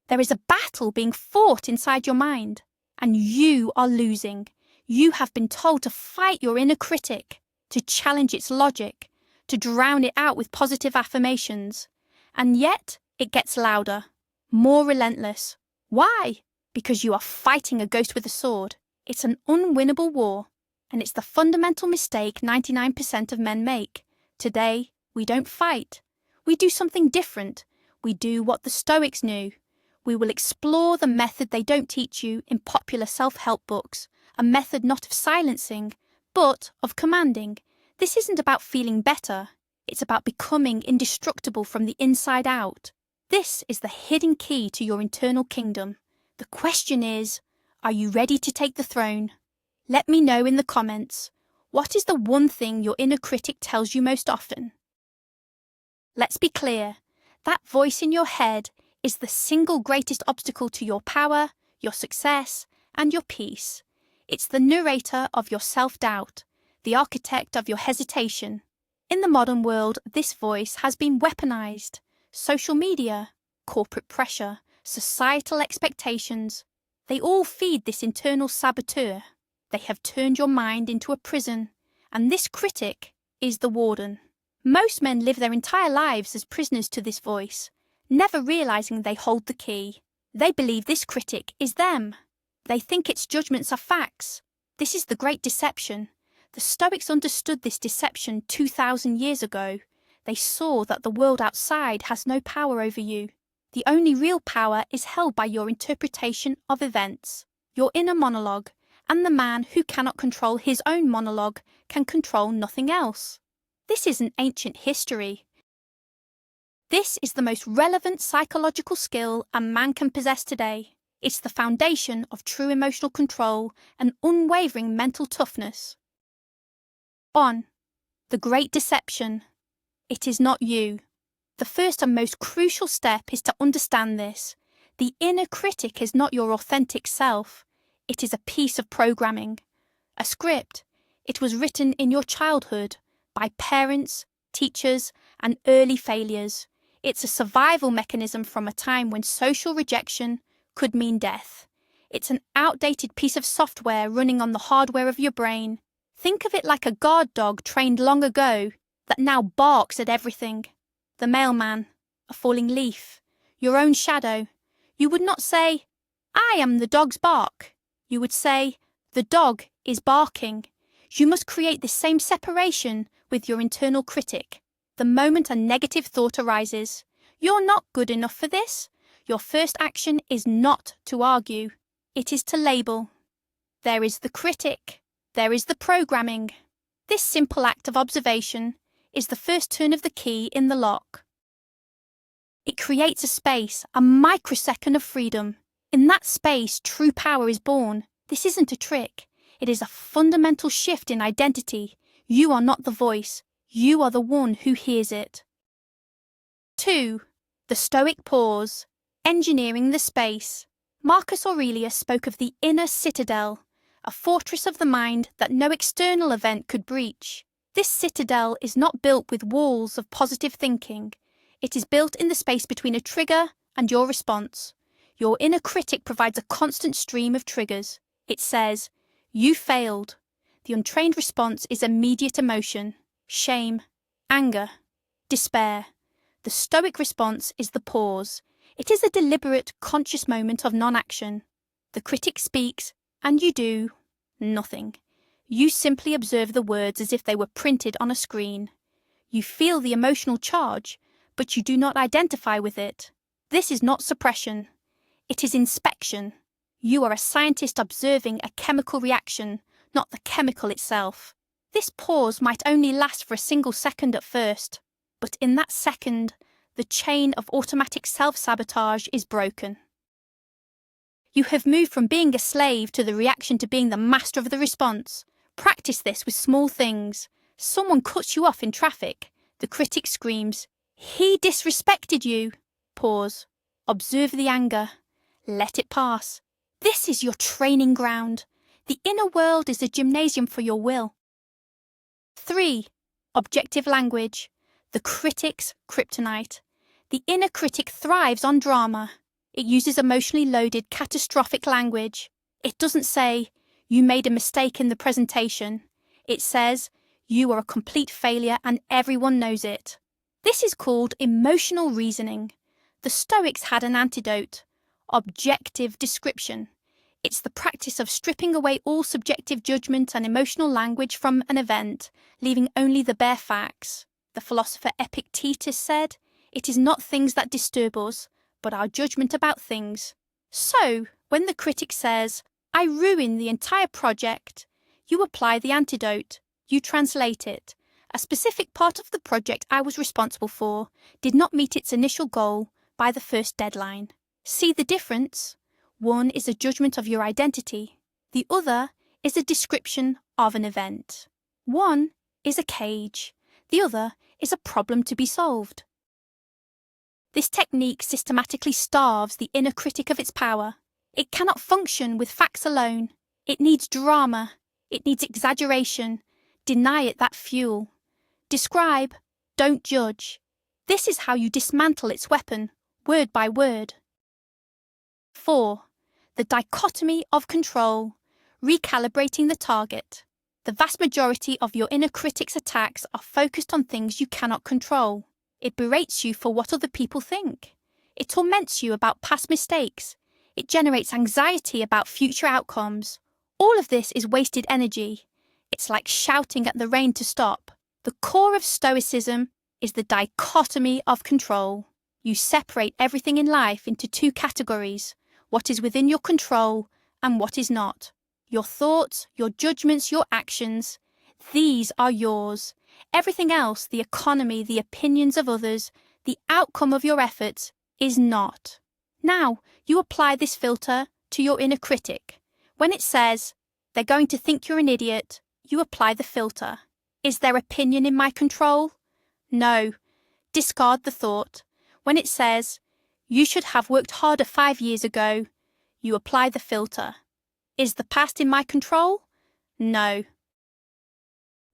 There is a battle being fought inside your mind, and you are losing. You have been told to fight your inner critic, to challenge its logic, to drown it out with positive affirmations. And yet, it gets louder, more relentless. Why? Because you are fighting a ghost with a sword. It's an unwinnable war, and it's the fundamental mistake 99% of men make. Today, we don't fight. We do something different. We do what the Stoics knew. We will explore the method they don't teach you in popular self-help books, a method not of silencing, but of commanding. This isn't about feeling better. It's about becoming indestructible from the inside out. This is the hidden key to your internal kingdom. The question is, are you ready to take the throne? Let me know in the comments. What is the one thing your inner critic tells you most often? Let's be clear. That voice in your head is the single greatest obstacle to your power, your success, and your peace. It's the narrator of your self-doubt, the architect of your hesitation. In the modern world, this voice has been weaponized. Social media, corporate pressure, societal expectations, they all feed this internal saboteur. They have turned your mind into a prison, and this critic is the warden. Most men live their entire lives as prisoners to this voice, never realizing they hold the key. They believe this critic is them. They think its judgments are facts. This is the great deception. The Stoics understood this deception 2,000 years ago. They saw that the world outside has no power over you. The only real power is held by your interpretation of events, your inner monologue, and the man who cannot control his own monologue can control nothing else. This isn't ancient history. This is the most relevant psychological skill a man can possess today. It's the foundation of true emotional control and unwavering mental toughness. On. The great deception. It is not you. The first and most crucial step is to understand this. The inner critic is not your authentic self. It is a piece of programming, a script. It was written in your childhood by parents, teachers, and early failures. It's a survival mechanism from a time when social rejection could mean death. It's an outdated piece of software running on the hardware of your brain. Think of it like a guard dog trained long ago that now barks at everything. The mailman, a falling leaf, your own shadow. You would not say, "I am the dog's bark." You would say, "The dog is barking." You must create this same separation with your internal critic. The moment a negative thought arises, "You're not good enough for this," your first action is not to argue. It is to label. There is the critic. There is the programming. This simple act of observation is the first turn of the key in the lock. It creates a space, a microsecond of freedom. In that space, true power is born. This isn't a trick. It is a fundamental shift in identity. You are not the voice. You are the one who hears it. 2. The Stoic pause. Engineering the space. Marcus Aurelius spoke of the inner citadel, a fortress of the mind that no external event could breach. This citadel is not built with walls of positive thinking. It is built in the space between a trigger and your response. Your inner critic provides a constant stream of triggers. It says, "You failed." The untrained response is immediate emotion, shame, anger, despair. The Stoic response is the pause. It is a deliberate, conscious moment of non-action. The critic speaks, and you do nothing. You simply observe the words as if they were printed on a screen. You feel the emotional charge, but you do not identify with it. This is not suppression. It is inspection. You are a scientist observing a chemical reaction, not the chemical itself. This pause might only last for a single second at first, but in that second, the chain of automatic self-sabotage is broken. You have moved from being a slave to the reaction to being the master of the response. Practice this with small things. Someone cuts you off in traffic. The critic screams, "He disrespected you." Pause. Observe the anger. Let it pass. This is your training ground. The inner world is a gymnasium for your will. 3. Objective language. The critic's kryptonite. The inner critic thrives on drama. It uses emotionally loaded, catastrophic language. It doesn't say, you made a mistake in the presentation. It says, you are a complete failure and everyone knows it. This is called emotional reasoning. The Stoics had an antidote: objective description. It's the practice of stripping away all subjective judgment and emotional language from an event, leaving only the bare facts. The philosopher Epictetus said, "It is not things that disturb us, but our judgment about things." So, when the critic says, "I ruined the entire project," you apply the antidote. You translate it. A specific part of the project I was responsible for did not meet its initial goal by the first deadline. See the difference? One is a judgment of your identity. The other is a description of an event. One is a cage. The other is a problem to be solved. This technique systematically starves the inner critic of its power. It cannot function with facts alone. It needs drama. It needs exaggeration. Deny it that fuel. Describe, don't judge. This is how you dismantle its weapon, word by word. 4. The dichotomy of control, recalibrating the target. The vast majority of your inner critic's attacks are focused on things you cannot control. It berates you for what other people think. It torments you about past mistakes. It generates anxiety about future outcomes. All of this is wasted energy. It's like shouting at the rain to stop. The core of Stoicism is the dichotomy of control. You separate everything in life into two categories: what is within your control and what is not. Your thoughts, your judgments, your actions, these are yours. Everything else, the economy, the opinions of others, the outcome of your efforts, is not. Now, you apply this filter to your inner critic. When it says, "They're going to think you're an idiot," you apply the filter. "Is their opinion in my control?" No. Discard the thought. When it says, "You should have worked harder 5 years ago," you apply the filter. "Is the past in my control?" No.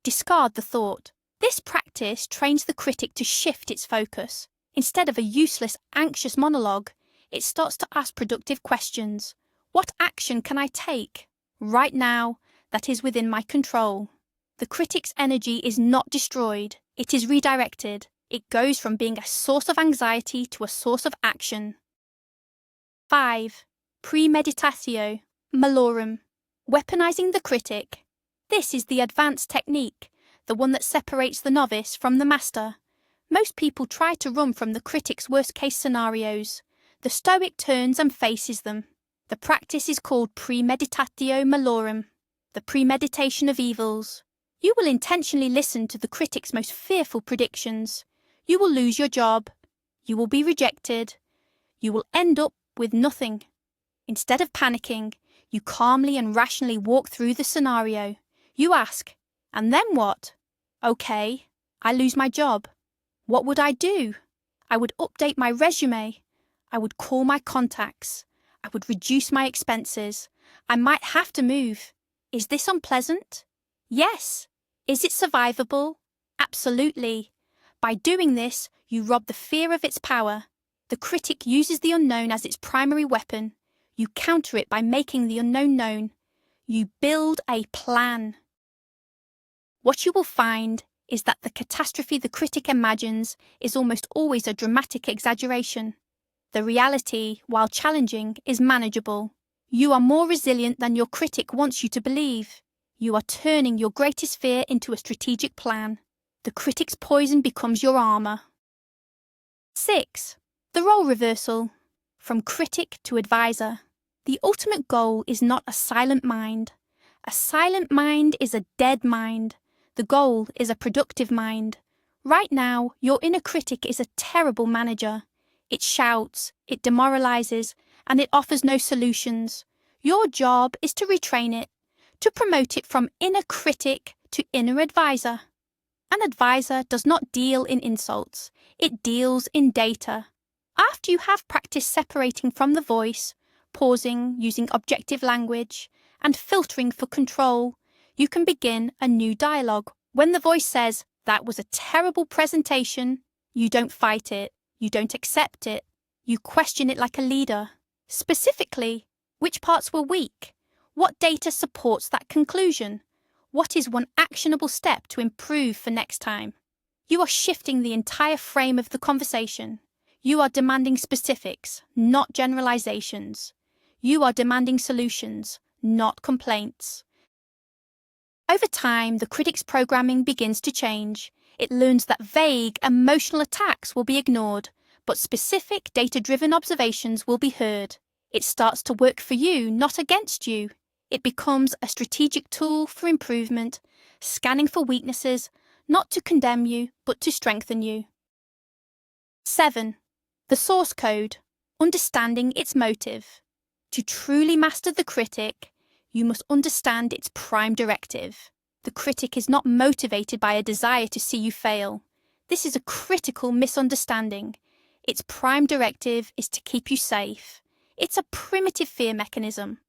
Discard the thought. This practice trains the critic to shift its focus. Instead of a useless, anxious monologue, it starts to ask productive questions. What action can I take right now that is within my control? The critic's energy is not destroyed, it is redirected. It goes from being a source of anxiety to a source of action. 5. Premeditatio malorum. Weaponizing the critic. This is the advanced technique, the one that separates the novice from the master. Most people try to run from the critic's worst-case scenarios. The Stoic turns and faces them. The practice is called premeditatio malorum, the premeditation of evils. You will intentionally listen to the critic's most fearful predictions. You will lose your job. You will be rejected. You will end up with nothing. Instead of panicking, you calmly and rationally walk through the scenario. You ask, "And then what?" "Okay, I lose my job. What would I do?" "I would update my resume. I would call my contacts. I would reduce my expenses. I might have to move. Is this unpleasant?" "Yes." "Is it survivable?" "Absolutely." By doing this, you rob the fear of its power. The critic uses the unknown as its primary weapon. You counter it by making the unknown known. You build a plan. What you will find is that the catastrophe the critic imagines is almost always a dramatic exaggeration. The reality, while challenging, is manageable. You are more resilient than your critic wants you to believe. You are turning your greatest fear into a strategic plan. The critic's poison becomes your armor. 6. The role reversal. From critic to advisor. The ultimate goal is not a silent mind. A silent mind is a dead mind. The goal is a productive mind. Right now, your inner critic is a terrible manager. It shouts, it demoralizes, and it offers no solutions. Your job is to retrain it, to promote it from inner critic to inner advisor. An advisor does not deal in insults, it deals in data. After you have practiced separating from the voice, pausing, using objective language, and filtering for control, you can begin a new dialogue. When the voice says, "That was a terrible presentation," you don't fight it, you don't accept it. You question it like a leader. Specifically, which parts were weak? What data supports that conclusion? What is one actionable step to improve for next time? You are shifting the entire frame of the conversation. You are demanding specifics, not generalizations. You are demanding solutions, not complaints. Over time, the critic's programming begins to change. It learns that vague, emotional attacks will be ignored, but specific, data-driven observations will be heard. It starts to work for you, not against you. It becomes a strategic tool for improvement, scanning for weaknesses, not to condemn you, but to strengthen you. 7. The source code, understanding its motive. To truly master the critic, you must understand its prime directive. The critic is not motivated by a desire to see you fail. This is a critical misunderstanding. Its prime directive is to keep you safe. It's a primitive fear mechanism.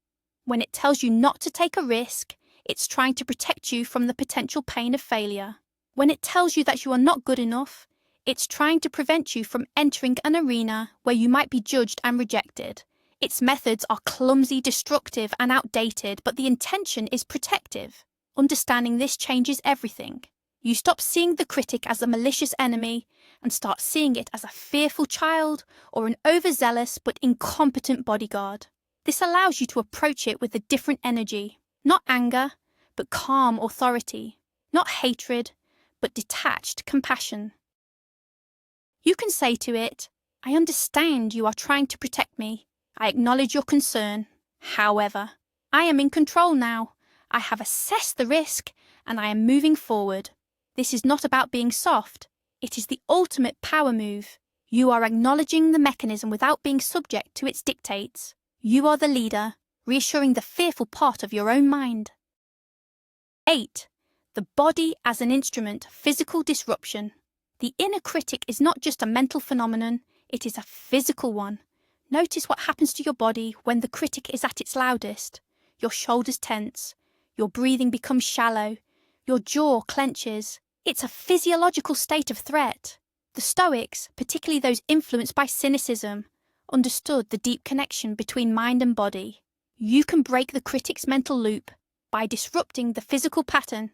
When it tells you not to take a risk, it's trying to protect you from the potential pain of failure. When it tells you that you are not good enough, it's trying to prevent you from entering an arena where you might be judged and rejected. Its methods are clumsy, destructive, and outdated, but the intention is protective. Understanding this changes everything. You stop seeing the critic as a malicious enemy and start seeing it as a fearful child or an overzealous but incompetent bodyguard. This allows you to approach it with a different energy, not anger, but calm authority, not hatred, but detached compassion. You can say to it, "I understand you are trying to protect me. I acknowledge your concern. However, I am in control now. I have assessed the risk and I am moving forward. This is not about being soft. It is the ultimate power move. You are acknowledging the mechanism without being subject to its dictates. You are the leader, reassuring the fearful part of your own mind." 8. The body as an instrument, physical disruption. The inner critic is not just a mental phenomenon, it is a physical one. Notice what happens to your body when the critic is at its loudest. Your shoulders tense, your breathing becomes shallow, your jaw clenches. It's a physiological state of threat. The Stoics, particularly those influenced by cynicism, understood the deep connection between mind and body. You can break the critic's mental loop by disrupting the physical pattern.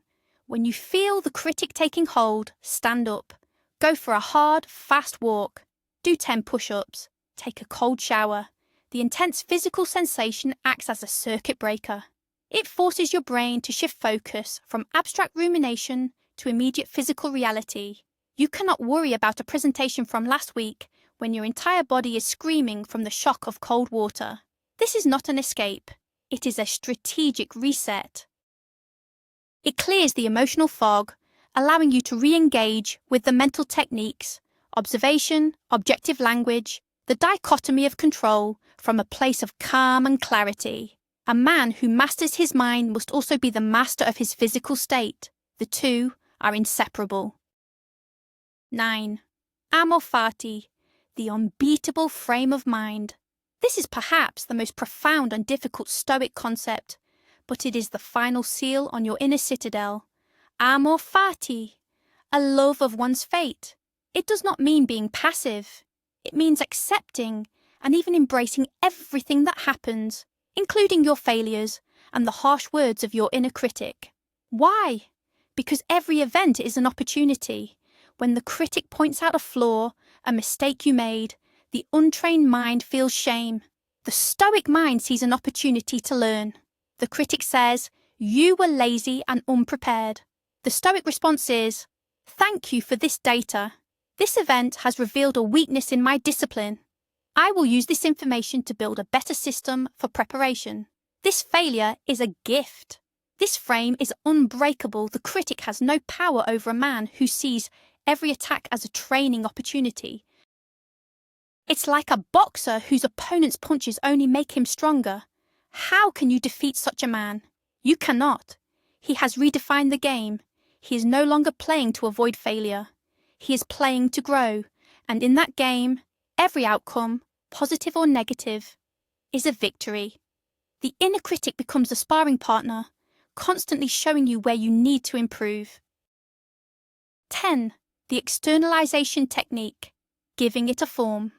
When you feel the critic taking hold, stand up. Go for a hard, fast walk. Do 10 push-ups. Take a cold shower. The intense physical sensation acts as a circuit breaker. It forces your brain to shift focus from abstract rumination to immediate physical reality. You cannot worry about a presentation from last week when your entire body is screaming from the shock of cold water. This is not an escape. It is a strategic reset. It clears the emotional fog, allowing you to re-engage with the mental techniques, observation, objective language, the dichotomy of control from a place of calm and clarity. A man who masters his mind must also be the master of his physical state. The two are inseparable. 9. Amor fati, the unbeatable frame of mind. This is perhaps the most profound and difficult Stoic concept, but it is the final seal on your inner citadel. Amor fati, a love of one's fate. It does not mean being passive. It means accepting and even embracing everything that happens, including your failures and the harsh words of your inner critic. Why? Because every event is an opportunity. When the critic points out a flaw, a mistake you made, the untrained mind feels shame. The Stoic mind sees an opportunity to learn. The critic says, "You were lazy and unprepared." The Stoic response is, "Thank you for this data. This event has revealed a weakness in my discipline. I will use this information to build a better system for preparation. This failure is a gift. This frame is unbreakable. The critic has no power over a man who sees every attack as a training opportunity. It's like a boxer whose opponent's punches only make him stronger. How can you defeat such a man? You cannot. He has redefined the game. He is no longer playing to avoid failure. He is playing to grow, and in that game, every outcome, positive or negative, is a victory. The inner critic becomes a sparring partner, constantly showing you where you need to improve. 10. The externalization technique, giving it a form.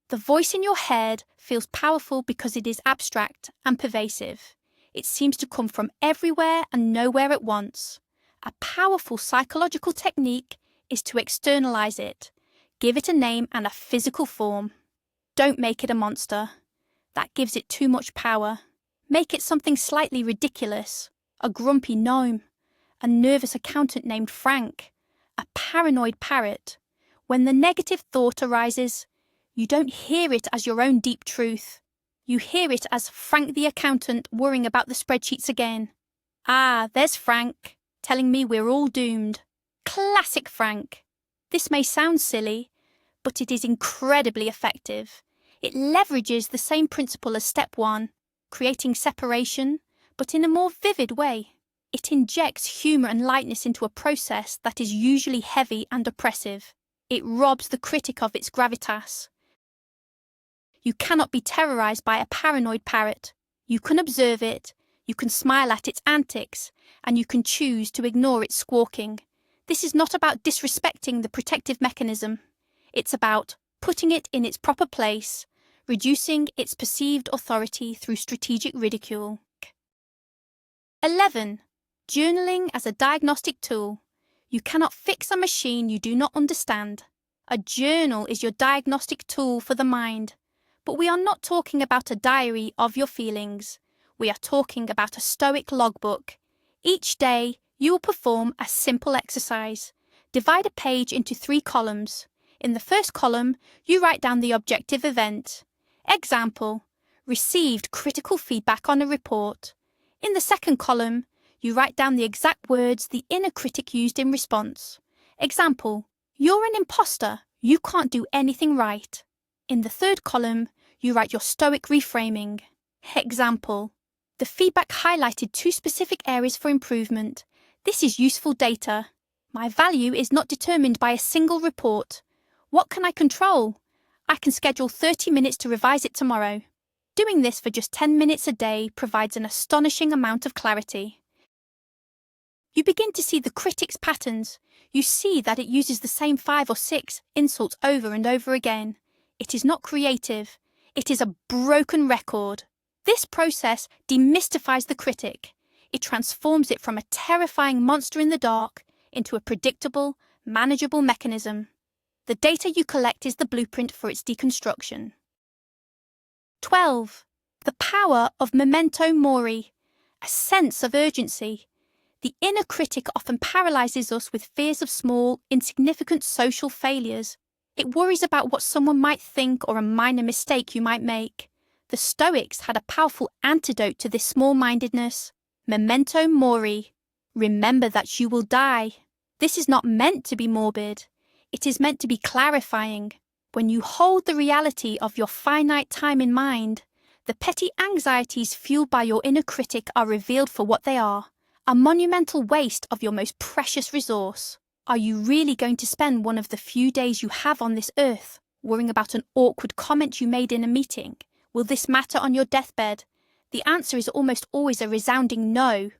The voice in your head feels powerful because it is abstract and pervasive. It seems to come from everywhere and nowhere at once. A powerful psychological technique is to externalize it. Give it a name and a physical form. Don't make it a monster. That gives it too much power. Make it something slightly ridiculous. A grumpy gnome. A nervous accountant named Frank. A paranoid parrot. When the negative thought arises, you don't hear it as your own deep truth. You hear it as Frank the accountant worrying about the spreadsheets again. Ah, there's Frank, telling me we're all doomed. Classic Frank. This may sound silly, but it is incredibly effective. It leverages the same principle as step 1, creating separation, but in a more vivid way. It injects humour and lightness into a process that is usually heavy and oppressive. It robs the critic of its gravitas. You cannot be terrorised by a paranoid parrot. You can observe it, you can smile at its antics, and you can choose to ignore its squawking. This is not about disrespecting the protective mechanism. It's about putting it in its proper place, reducing its perceived authority through strategic ridicule. 11. Journaling as a diagnostic tool. You cannot fix a machine you do not understand. A journal is your diagnostic tool for the mind. But we are not talking about a diary of your feelings. We are talking about a Stoic logbook. Each day, you will perform a simple exercise. Divide a page into 3 columns. In the first column, you write down the objective event. Example, received critical feedback on a report. In the second column, you write down the exact words the inner critic used in response. Example, you're an imposter. You can't do anything right. In the third column, you write your Stoic reframing. Example, the feedback highlighted 2 specific areas for improvement. This is useful data. My value is not determined by a single report. What can I control? I can schedule 30 minutes to revise it tomorrow. Doing this for just 10 minutes a day provides an astonishing amount of clarity. You begin to see the critic's patterns. You see that it uses the same 5 or 6 insults over and over again. It is not creative. It is a broken record. This process demystifies the critic. It transforms it from a terrifying monster in the dark into a predictable, manageable mechanism. The data you collect is the blueprint for its deconstruction. 12. The power of memento mori, a sense of urgency. The inner critic often paralyzes us with fears of small, insignificant social failures. It worries about what someone might think or a minor mistake you might make. The Stoics had a powerful antidote to this small-mindedness. Memento mori. Remember that you will die. This is not meant to be morbid. It is meant to be clarifying. When you hold the reality of your finite time in mind, the petty anxieties fueled by your inner critic are revealed for what they are, a monumental waste of your most precious resource. Are you really going to spend one of the few days you have on this earth worrying about an awkward comment you made in a meeting? Will this matter on your deathbed? The answer is almost always a resounding no.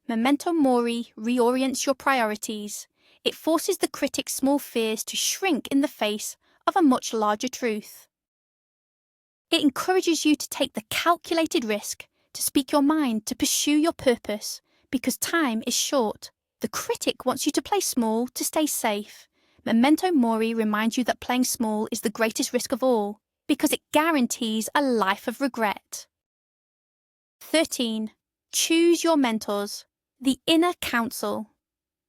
Memento mori reorients your priorities. It forces the critic's small fears to shrink in the face of a much larger truth. It encourages you to take the calculated risk, to speak your mind, to pursue your purpose, because time is short. The critic wants you to play small to stay safe. Memento mori reminds you that playing small is the greatest risk of all, because it guarantees a life of regret. 13. Choose your mentors. The inner counsel.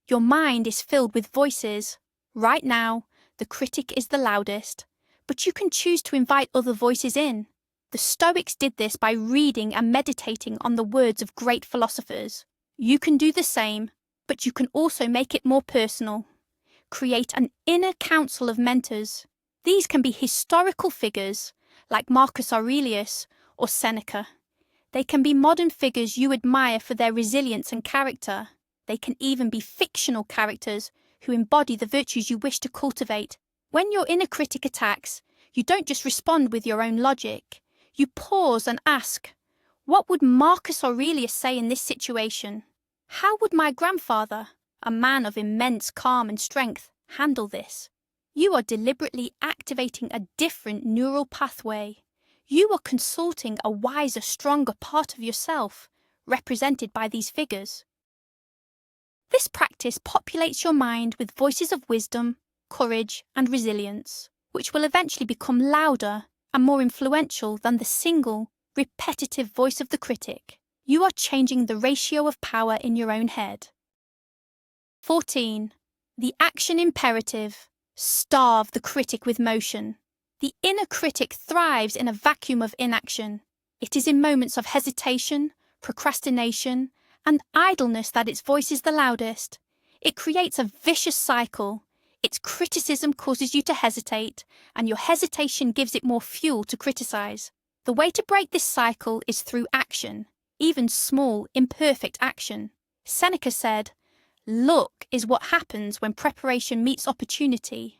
Your mind is filled with voices. Right now, the critic is the loudest, but you can choose to invite other voices in. The Stoics did this by reading and meditating on the words of great philosophers. You can do the same, but you can also make it more personal. Create an inner council of mentors. These can be historical figures, like Marcus Aurelius or Seneca. They can be modern figures you admire for their resilience and character. They can even be fictional characters who embody the virtues you wish to cultivate. When your inner critic attacks, you don't just respond with your own logic. You pause and ask, what would Marcus Aurelius say in this situation? How would my grandfather, a man of immense calm and strength, handle this? You are deliberately activating a different neural pathway. You are consulting a wiser, stronger part of yourself, represented by these figures. This practice populates your mind with voices of wisdom, courage, and resilience, which will eventually become louder and more influential than the single, repetitive voice of the critic. You are changing the ratio of power in your own head. 14. The action imperative. Starve the critic with motion. The inner critic thrives in a vacuum of inaction. It is in moments of hesitation, procrastination, and idleness that its voice is the loudest. It creates a vicious cycle. Its criticism causes you to hesitate, and your hesitation gives it more fuel to criticize. The way to break this cycle is through action, even small, imperfect action. Seneca said, "Luck is what happens when preparation meets opportunity.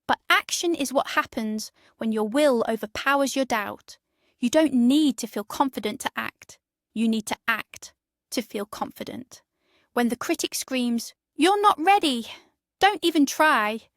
But action is what happens when your will overpowers your doubt. You don't need to feel confident to act. You need to act to feel confident." When the critic screams, "You're not ready, don't even try,"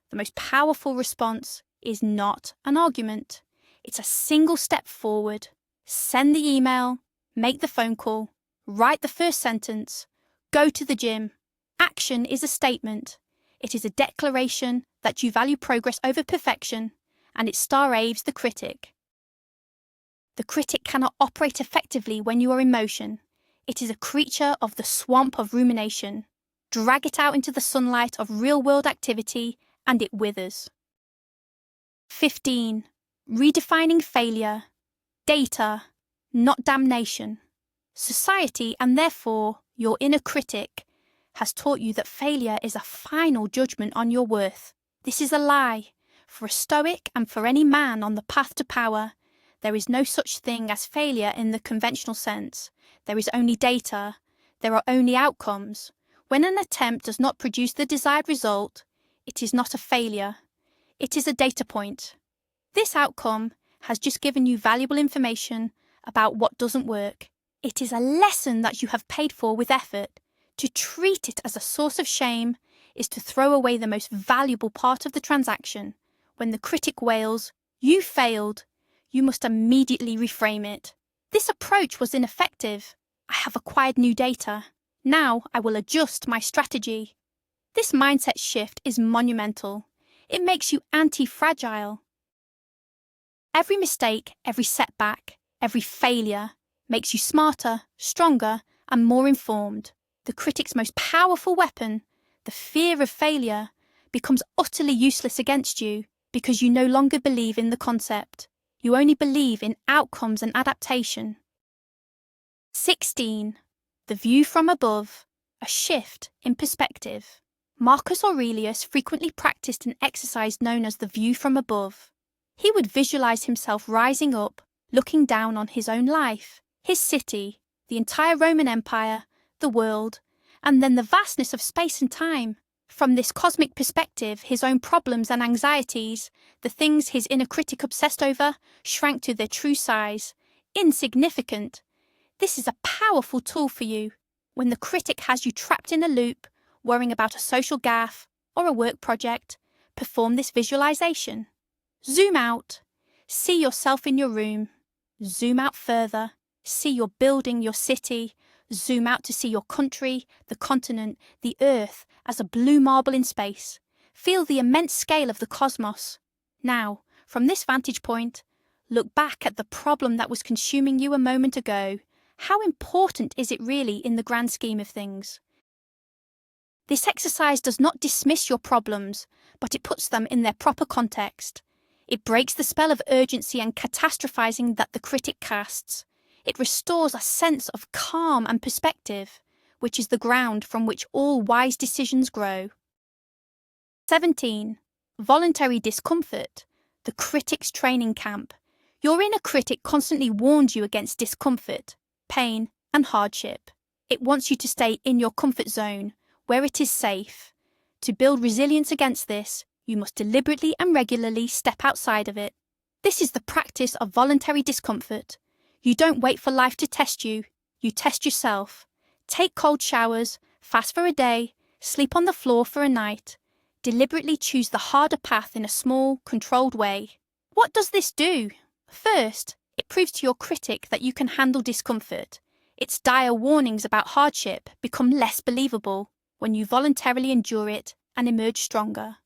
the most powerful response is not an argument. It's a single step forward. Send the email, make the phone call, write the first sentence, go to the gym. Action is a statement. It is a declaration that you value progress over perfection, and it star-aves the critic. The critic cannot operate effectively when you are in motion. It is a creature of the swamp of rumination. Drag it out into the sunlight of real-world activity, and it withers. 15. Redefining failure. Data, not damnation. Society, and therefore your inner critic, has taught you that failure is a final judgment on your worth. This is a lie. For a Stoic and for any man on the path to power, there is no such thing as failure in the conventional sense. There is only data. There are only outcomes. When an attempt does not produce the desired result, it is not a failure. It is a data point. This outcome has just given you valuable information about what doesn't work. It is a lesson that you have paid for with effort. To treat it as a source of shame is to throw away the most valuable part of the transaction. When the critic wails, "You failed," you must immediately reframe it. "This approach was ineffective. I have acquired new data. Now I will adjust my strategy." This mindset shift is monumental. It makes you anti-fragile. Every mistake, every setback, every failure makes you smarter, stronger, and more informed. The critic's most powerful weapon, the fear of failure, becomes utterly useless against you because you no longer believe in the concept. You only believe in outcomes and adaptation. 16. The view from above, a shift in perspective. Marcus Aurelius frequently practiced an exercise known as the view from above. He would visualize himself rising up, looking down on his own life, his city, the entire Roman Empire, the world, and then the vastness of space and time. From this cosmic perspective, his own problems and anxieties, the things his inner critic obsessed over, shrank to their true size, insignificant. This is a powerful tool for you when the critic has you trapped in a loop, worrying about a social gaffe or a work project. Perform this visualization. Zoom out. See yourself in your room. Zoom out further. See your building, your city. Zoom out to see your country, the continent, the earth as a blue marble in space. Feel the immense scale of the cosmos. Now, from this vantage point, look back at the problem that was consuming you a moment ago. How important is it really in the grand scheme of things? This exercise does not dismiss your problems, but it puts them in their proper context. It breaks the spell of urgency and catastrophizing that the critic casts. It restores a sense of calm and perspective, which is the ground from which all wise decisions grow. 17. Voluntary discomfort, the critic's training camp. Your inner critic constantly warns you against discomfort, pain, and hardship. It wants you to stay in your comfort zone, where it is safe. To build resilience against this, you must deliberately and regularly step outside of it. This is the practice of voluntary discomfort. You don't wait for life to test you, you test yourself. Take cold showers, fast for a day, sleep on the floor for a night. Deliberately choose the harder path in a small, controlled way. What does this do? First, it proves to your critic that you can handle discomfort. Its dire warnings about hardship become less believable when you voluntarily endure it and emerge stronger.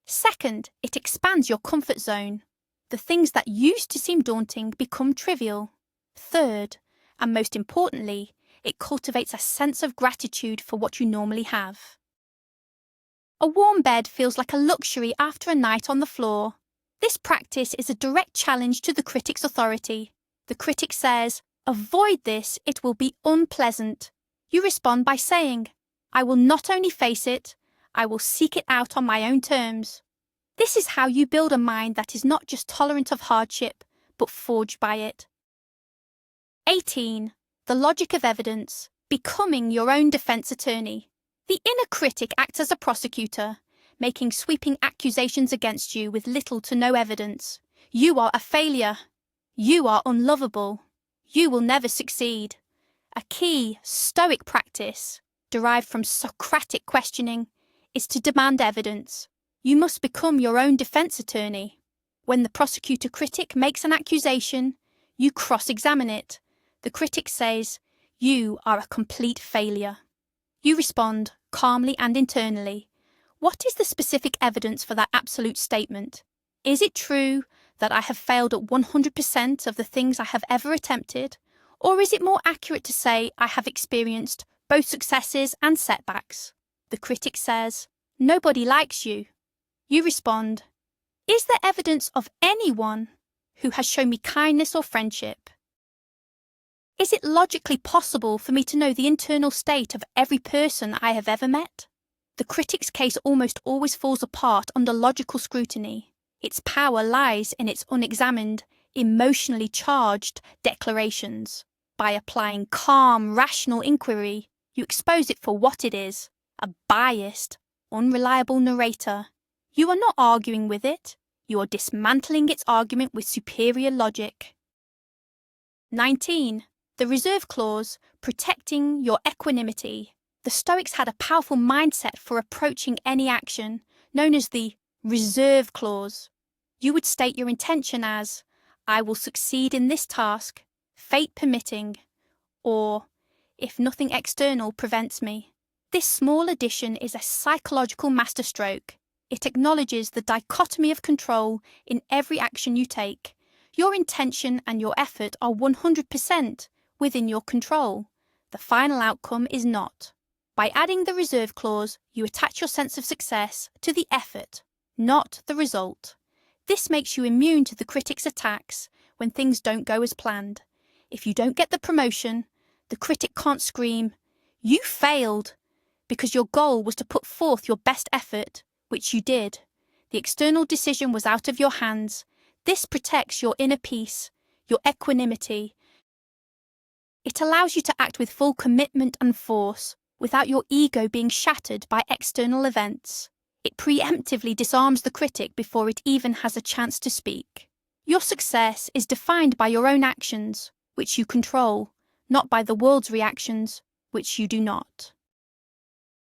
Second, it expands your comfort zone. The things that used to seem daunting become trivial. Third, and most importantly, it cultivates a sense of gratitude for what you normally have. A warm bed feels like a luxury after a night on the floor. This practice is a direct challenge to the critic's authority. The critic says, "Avoid this, it will be unpleasant." You respond by saying, "I will not only face it, I will seek it out on my own terms." This is how you build a mind that is not just tolerant of hardship, but forged by it. 18. The logic of evidence, becoming your own defense attorney. The inner critic acts as a prosecutor, making sweeping accusations against you with little to no evidence. You are a failure. You are unlovable. You will never succeed. A key Stoic practice, derived from Socratic questioning, is to demand evidence. You must become your own defense attorney. When the prosecutor critic makes an accusation, you cross-examine it. The critic says, "You are a complete failure." You respond, calmly and internally, "What is the specific evidence for that absolute statement? Is it true that I have failed at 100% of the things I have ever attempted? Or is it more accurate to say I have experienced both successes and setbacks?" The critic says, "Nobody likes you." You respond, "Is there evidence of anyone who has shown me kindness or friendship? Is it logically possible for me to know the internal state of every person I have ever met?" The critic's case almost always falls apart under logical scrutiny. Its power lies in its unexamined, emotionally charged declarations. By applying calm, rational inquiry, you expose it for what it is, a biased, unreliable narrator. You are not arguing with it. You are dismantling its argument with superior logic. 19. The reserve clause, protecting your equanimity. The Stoics had a powerful mindset for approaching any action, known as the reserve clause. You would state your intention as, "I will succeed in this task, fate permitting," or, "if nothing external prevents me." This small addition is a psychological masterstroke. It acknowledges the dichotomy of control in every action you take. Your intention and your effort are 100% within your control. The final outcome is not. By adding the reserve clause, you attach your sense of success to the effort, not the result. This makes you immune to the critic's attacks when things don't go as planned. If you don't get the promotion, the critic can't scream, "You failed," because your goal was to put forth your best effort, which you did. The external decision was out of your hands. This protects your inner peace, your equanimity. It allows you to act with full commitment and force, without your ego being shattered by external events. It preemptively disarms the critic before it even has a chance to speak. Your success is defined by your own actions, which you control, not by the world's reactions, which you do not.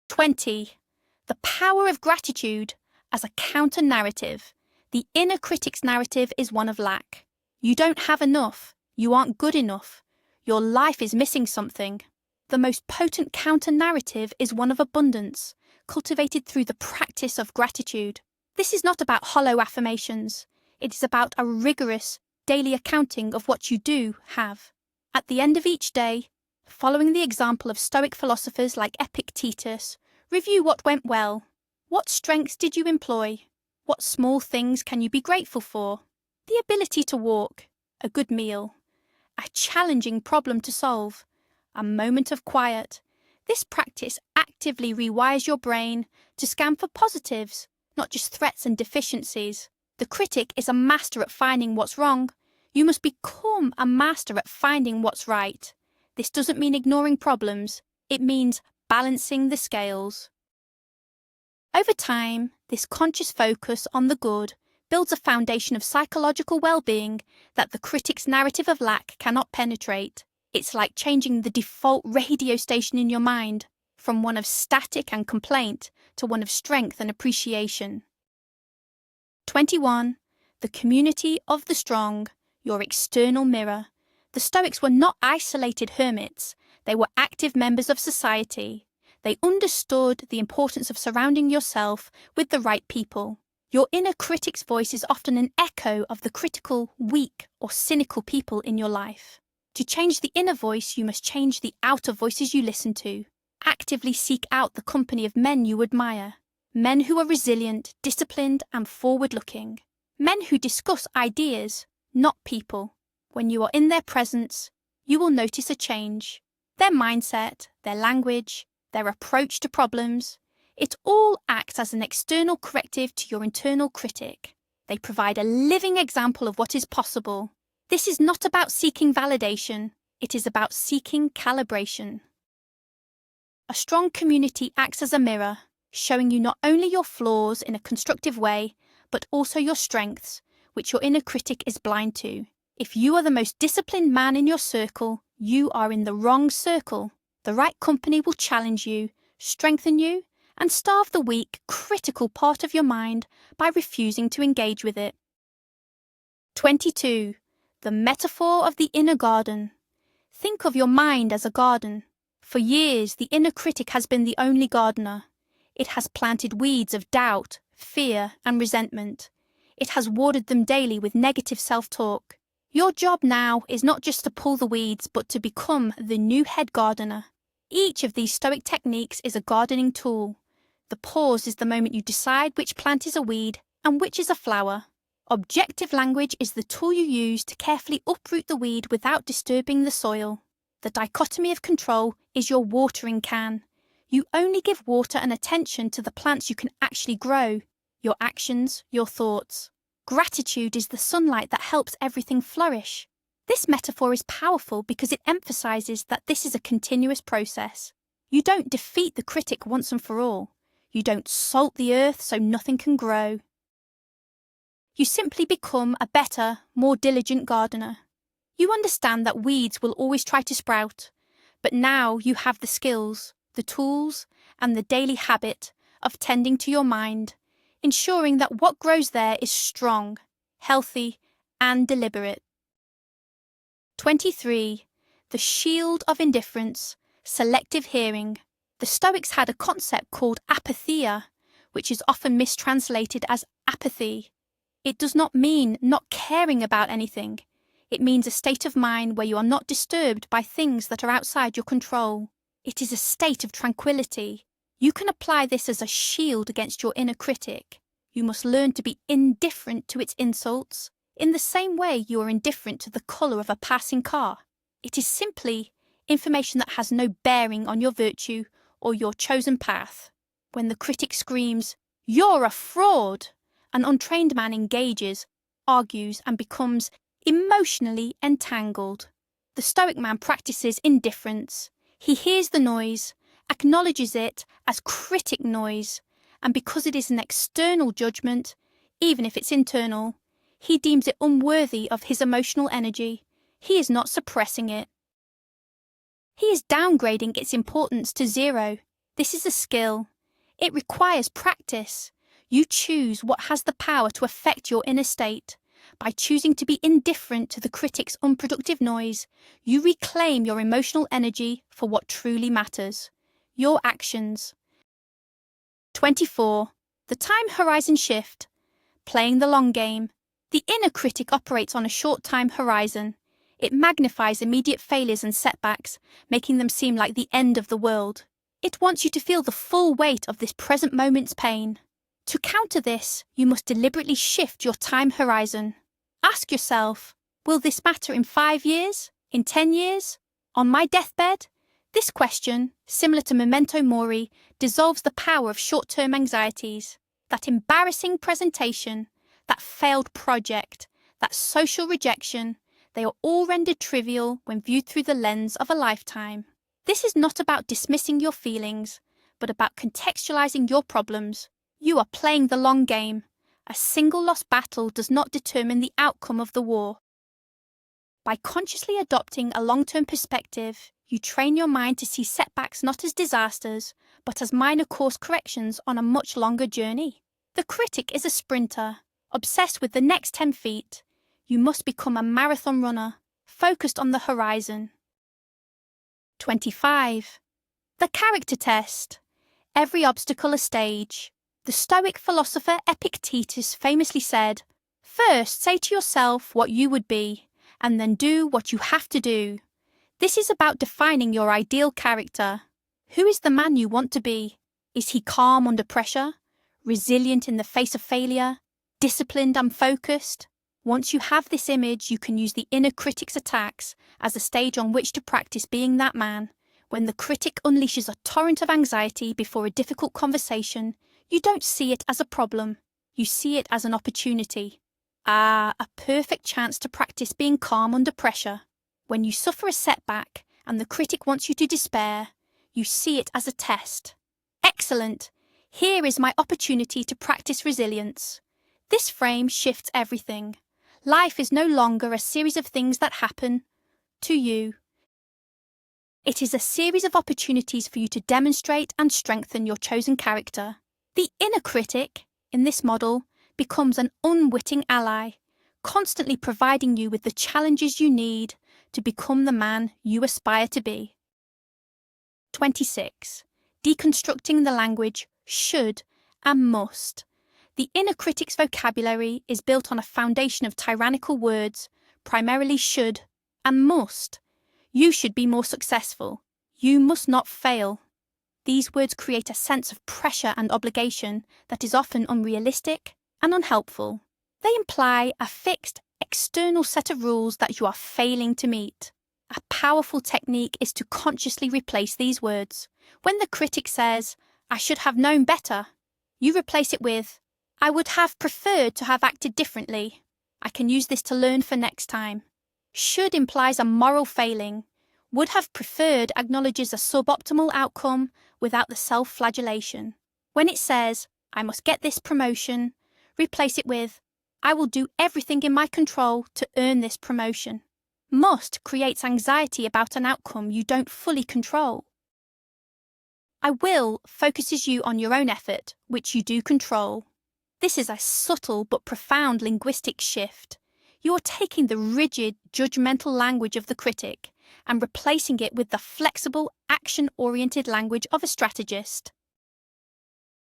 20. The power of gratitude as a counter-narrative. The inner critic's narrative is one of lack. You don't have enough. You aren't good enough. Your life is missing something. The most potent counter-narrative is one of abundance, cultivated through the practice of gratitude. This is not about hollow affirmations. It is about a rigorous, daily accounting of what you do have. At the end of each day, following the example of Stoic philosophers like Epictetus, review what went well. What strengths did you employ? What small things can you be grateful for? The ability to walk, a good meal, a challenging problem to solve, a moment of quiet. This practice actively rewires your brain to scan for positives, not just threats and deficiencies. The critic is a master at finding what's wrong. You must become a master at finding what's right. This doesn't mean ignoring problems. It means balancing the scales. Over time, this conscious focus on the good builds a foundation of psychological well-being that the critic's narrative of lack cannot penetrate. It's like changing the default radio station in your mind. from one of static and complaint to one of strength and appreciation. 21. The community of the strong, your external mirror. The Stoics were not isolated hermits, they were active members of society. They understood the importance of surrounding yourself with the right people. Your inner critic's voice is often an echo of the critical, weak, or cynical people in your life. To change the inner voice, you must change the outer voices you listen to. Actively seek out the company of men you admire. Men who are resilient, disciplined, and forward-looking. Men who discuss ideas, not people. When you are in their presence, you will notice a change. Their mindset, their language, their approach to problems, it all acts as an external corrective to your internal critic. They provide a living example of what is possible. This is not about seeking validation, it is about seeking calibration. A strong community acts as a mirror, showing you not only your flaws in a constructive way, but also your strengths, which your inner critic is blind to. If you are the most disciplined man in your circle, you are in the wrong circle. The right company will challenge you, strengthen you, and starve the weak, critical part of your mind by refusing to engage with it. 22. The metaphor of the inner garden. Think of your mind as a garden. For years, the inner critic has been the only gardener. It has planted weeds of doubt, fear, and resentment. It has watered them daily with negative self-talk. Your job now is not just to pull the weeds, but to become the new head gardener. Each of these Stoic techniques is a gardening tool. The pause is the moment you decide which plant is a weed and which is a flower. Objective language is the tool you use to carefully uproot the weed without disturbing the soil. The dichotomy of control is your watering can. You only give water and attention to the plants you can actually grow, your actions, your thoughts. Gratitude is the sunlight that helps everything flourish. This metaphor is powerful because it emphasizes that this is a continuous process. You don't defeat the critic once and for all. You don't salt the earth so nothing can grow. You simply become a better, more diligent gardener. You understand that weeds will always try to sprout, but now you have the skills, the tools, and the daily habit of tending to your mind, ensuring that what grows there is strong, healthy, and deliberate. 23. The shield of indifference, selective hearing. The Stoics had a concept called apatheia, which is often mistranslated as apathy. It does not mean not caring about anything. It means a state of mind where you are not disturbed by things that are outside your control. It is a state of tranquility. You can apply this as a shield against your inner critic. You must learn to be indifferent to its insults, in the same way you are indifferent to the colour of a passing car. It is simply information that has no bearing on your virtue or your chosen path. When the critic screams, "You're a fraud!" an untrained man engages, argues, and becomes emotionally entangled. The Stoic man practices indifference. He hears the noise, acknowledges it as critic noise, and because it is an external judgment, even if it's internal, he deems it unworthy of his emotional energy. He is not suppressing it. He is downgrading its importance to zero. This is a skill. It requires practice. You choose what has the power to affect your inner state. By choosing to be indifferent to the critic's unproductive noise, you reclaim your emotional energy for what truly matters, your actions. 24. The time horizon shift. Playing the long game. The inner critic operates on a short time horizon. It magnifies immediate failures and setbacks, making them seem like the end of the world. It wants you to feel the full weight of this present moment's pain. To counter this, you must deliberately shift your time horizon. Ask yourself, will this matter in 5 years? In 10 years? On my deathbed? This question, similar to memento mori, dissolves the power of short-term anxieties. That embarrassing presentation, that failed project, that social rejection, they are all rendered trivial when viewed through the lens of a lifetime. This is not about dismissing your feelings, but about contextualizing your problems. You are playing the long game. A single lost battle does not determine the outcome of the war. By consciously adopting a long-term perspective, You train your mind to see setbacks not as disasters, but as minor course corrections on a much longer journey. The critic is a sprinter, obsessed with the next 10 feet. You must become a marathon runner, focused on the horizon. 25. The character test. Every obstacle a stage. The Stoic philosopher Epictetus famously said, "First say to yourself what you would be, and then do what you have to do." This is about defining your ideal character. Who is the man you want to be? Is he calm under pressure? Resilient in the face of failure? Disciplined and focused? Once you have this image, you can use the inner critic's attacks as a stage on which to practice being that man. When the critic unleashes a torrent of anxiety before a difficult conversation, you don't see it as a problem. You see it as an opportunity. A perfect chance to practice being calm under pressure. When you suffer a setback and the critic wants you to despair, you see it as a test. Excellent! Here is my opportunity to practice resilience. This frame shifts everything. Life is no longer a series of things that happen to you. It is a series of opportunities for you to demonstrate and strengthen your chosen character. The inner critic, in this model, becomes an unwitting ally, constantly providing you with the challenges you need to become the man you aspire to be. 26. Deconstructing the language should and must. The inner critic's vocabulary is built on a foundation of tyrannical words, primarily should and must. You should be more successful. You must not fail. These words create a sense of pressure and obligation that is often unrealistic and unhelpful. They imply a fixed, external set of rules that you are failing to meet. A powerful technique is to consciously replace these words. When the critic says, "I should have known better," you replace it with, "I would have preferred to have acted differently. I can use this to learn for next time." Should implies a moral failing. Would have preferred acknowledges a suboptimal outcome without the self-flagellation. When it says, "I must get this promotion," replace it with, "I will do everything in my control to earn this promotion." Must creates anxiety about an outcome you don't fully control. I will focuses you on your own effort, which you do control. This is a subtle but profound linguistic shift. You are taking the rigid, judgmental language of the critic and replacing it with the flexible, action-oriented language of a strategist.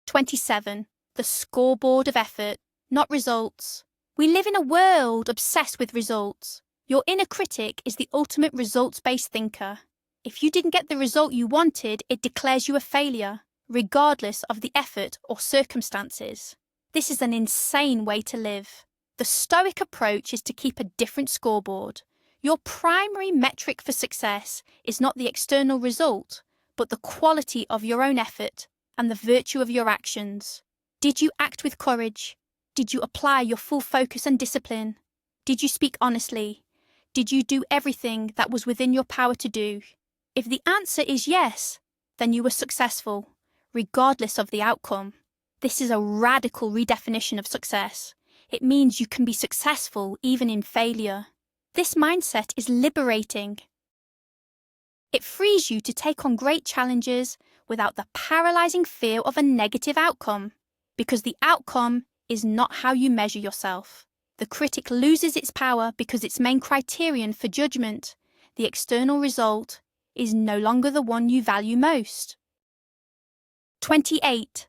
27. The scoreboard of effort, not results. We live in a world obsessed with results. Your inner critic is the ultimate results-based thinker. If you didn't get the result you wanted, it declares you a failure, regardless of the effort or circumstances. This is an insane way to live. The Stoic approach is to keep a different scoreboard. Your primary metric for success is not the external result, but the quality of your own effort and the virtue of your actions. Did you act with courage? Did you apply your full focus and discipline? Did you speak honestly? Did you do everything that was within your power to do? If the answer is yes, then you were successful, regardless of the outcome. This is a radical redefinition of success. It means you can be successful even in failure. This mindset is liberating. It frees you to take on great challenges without the paralyzing fear of a negative outcome, because the outcome is not how you measure yourself. The critic loses its power because its main criterion for judgment, the external result, is no longer the one you value most. 28.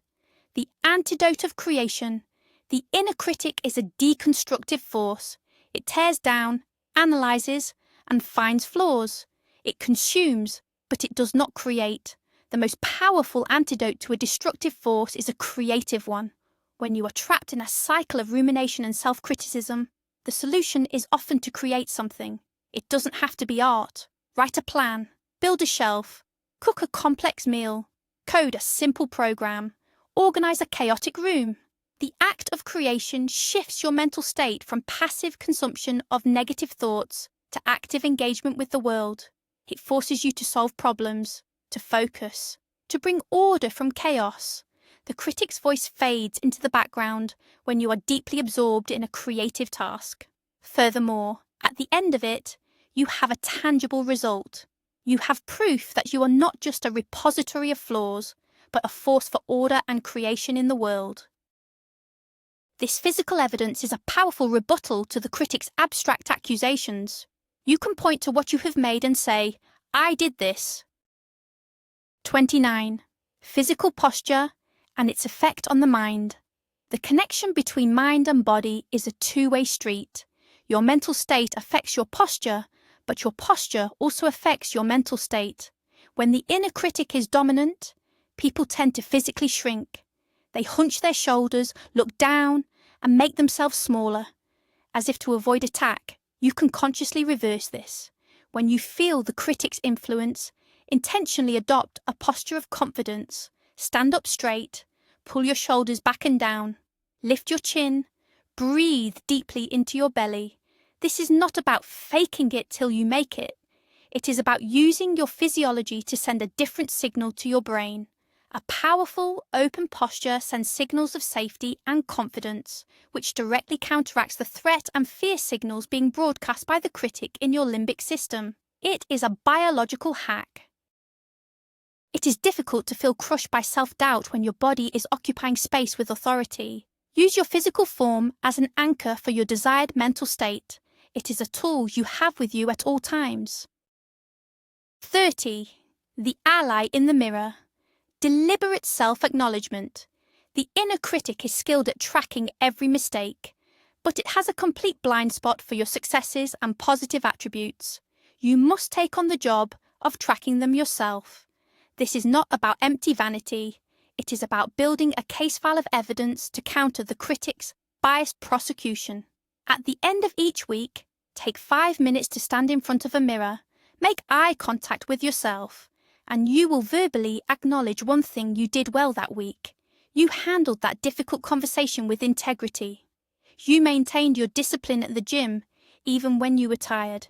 The antidote of creation. The inner critic is a deconstructive force. It tears down, analyzes, and finds flaws. It consumes, but it does not create. The most powerful antidote to a destructive force is a creative one. When you are trapped in a cycle of rumination and self-criticism, the solution is often to create something. It doesn't have to be art. Write a plan, build a shelf, cook a complex meal, code a simple program, organize a chaotic room. The act of creation shifts your mental state from passive consumption of negative thoughts to active engagement with the world. It forces you to solve problems, to focus, to bring order from chaos. The critic's voice fades into the background when you are deeply absorbed in a creative task. Furthermore, at the end of it, you have a tangible result. You have proof that you are not just a repository of flaws, but a force for order and creation in the world. This physical evidence is a powerful rebuttal to the critic's abstract accusations. You can point to what you have made and say, "I did this." 29. Physical posture and its effect on the mind. The connection between mind and body is a two-way street. Your mental state affects your posture, but your posture also affects your mental state. When the inner critic is dominant, people tend to physically shrink. They hunch their shoulders, look down, and make themselves smaller. As if to avoid attack, you can consciously reverse this. When you feel the critic's influence, intentionally adopt a posture of confidence. Stand up straight, pull your shoulders back and down, lift your chin, breathe deeply into your belly. This is not about faking it till you make it. It is about using your physiology to send a different signal to your brain. A powerful, open posture sends signals of safety and confidence, which directly counteracts the threat and fear signals being broadcast by the critic in your limbic system. It is a biological hack. It is difficult to feel crushed by self-doubt when your body is occupying space with authority. Use your physical form as an anchor for your desired mental state. It is a tool you have with you at all times. 30. The ally in the mirror. Deliberate self-acknowledgement. The inner critic is skilled at tracking every mistake, but it has a complete blind spot for your successes and positive attributes. You must take on the job of tracking them yourself. This is not about empty vanity. It is about building a case file of evidence to counter the critic's biased prosecution. At the end of each week, take 5 minutes to stand in front of a mirror, make eye contact with yourself, and you will verbally acknowledge one thing you did well that week. You handled that difficult conversation with integrity. You maintained your discipline at the gym, even when you were tired.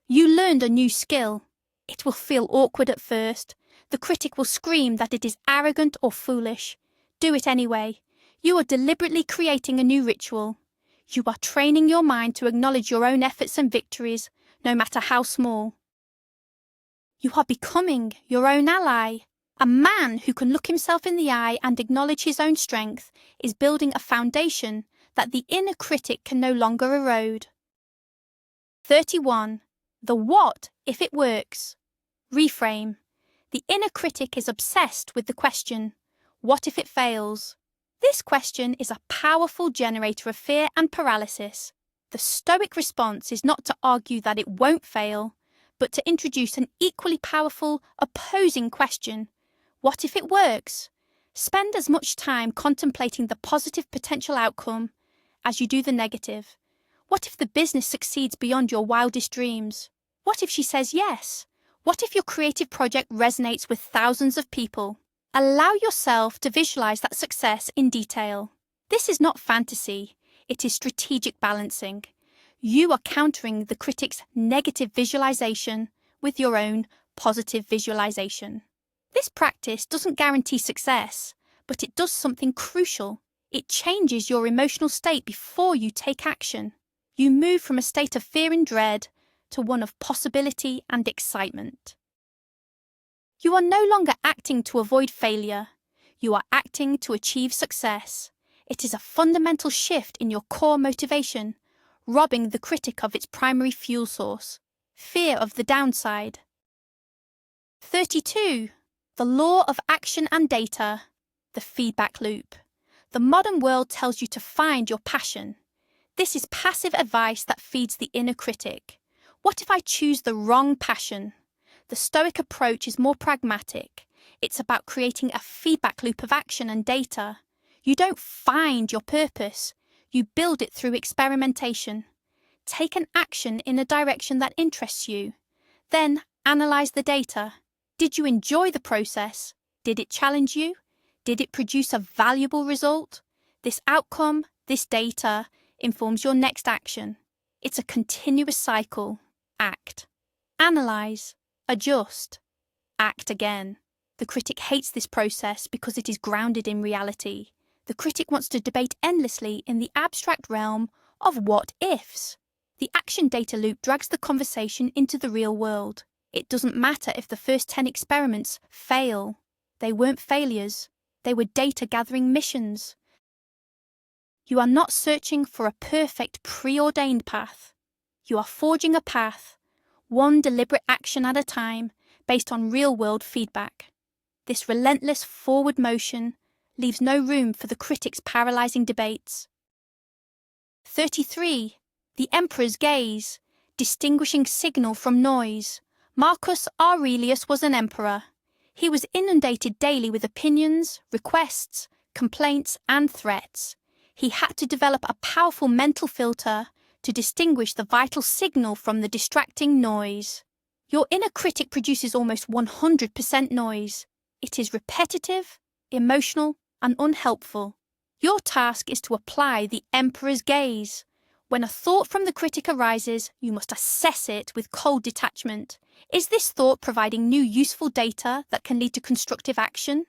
You learned a new skill. It will feel awkward at first. The critic will scream that it is arrogant or foolish. Do it anyway. You are deliberately creating a new ritual. You are training your mind to acknowledge your own efforts and victories, no matter how small. You are becoming your own ally. A man who can look himself in the eye and acknowledge his own strength is building a foundation that the inner critic can no longer erode. 31. The what if it works? Reframe. The inner critic is obsessed with the question, what if it fails? This question is a powerful generator of fear and paralysis. The Stoic response is not to argue that it won't fail, but to introduce an equally powerful, opposing question. What if it works? Spend as much time contemplating the positive potential outcome as you do the negative. What if the business succeeds beyond your wildest dreams? What if she says yes? What if your creative project resonates with thousands of people? Allow yourself to visualize that success in detail. This is not fantasy, it is strategic balancing. You are countering the critic's negative visualization with your own positive visualization. This practice doesn't guarantee success, but it does something crucial. It changes your emotional state before you take action. You move from a state of fear and dread to one of possibility and excitement. You are no longer acting to avoid failure. You are acting to achieve success. It is a fundamental shift in your core motivation, robbing the critic of its primary fuel source, fear of the downside. 32. The law of action and data, the feedback loop. The modern world tells you to find your passion. This is passive advice that feeds the inner critic. What if I choose the wrong passion? The Stoic approach is more pragmatic. It's about creating a feedback loop of action and data. You don't find your purpose. You build it through experimentation. Take an action in a direction that interests you. Then analyze the data. Did you enjoy the process? Did it challenge you? Did it produce a valuable result? This outcome, this data, informs your next action. It's a continuous cycle. Act. Analyze. Adjust. Act again. The critic hates this process because it is grounded in reality. The critic wants to debate endlessly in the abstract realm of what ifs. The action data loop drags the conversation into the real world. It doesn't matter if the first 10 experiments fail. They weren't failures. They were data-gathering missions. You are not searching for a perfect preordained path. You are forging a path, one deliberate action at a time, based on real-world feedback. This relentless forward motion leaves no room for the critic's paralyzing debates. 33. The Emperor's Gaze, distinguishing signal from noise. Marcus Aurelius was an emperor. He was inundated daily with opinions, requests, complaints, and threats. He had to develop a powerful mental filter to distinguish the vital signal from the distracting noise. Your inner critic produces almost 100% noise. It is repetitive, emotional, and unhelpful. Your task is to apply the Emperor's Gaze. When a thought from the critic arises, you must assess it with cold detachment. Is this thought providing new useful data that can lead to constructive action?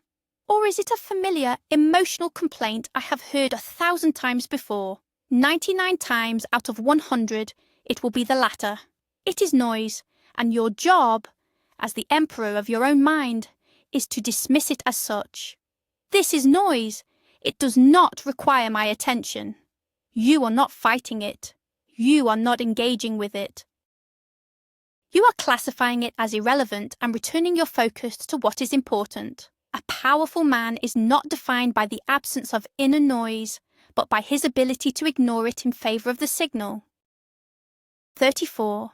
Or is it a familiar, emotional complaint I have heard 1,000 times before? 99 times out of 100, it will be the latter. It is noise, and your job, as the emperor of your own mind, is to dismiss it as such. This is noise. It does not require my attention. You are not fighting it. You are not engaging with it. You are classifying it as irrelevant and returning your focus to what is important. A powerful man is not defined by the absence of inner noise, but by his ability to ignore it in favor of the signal. 34.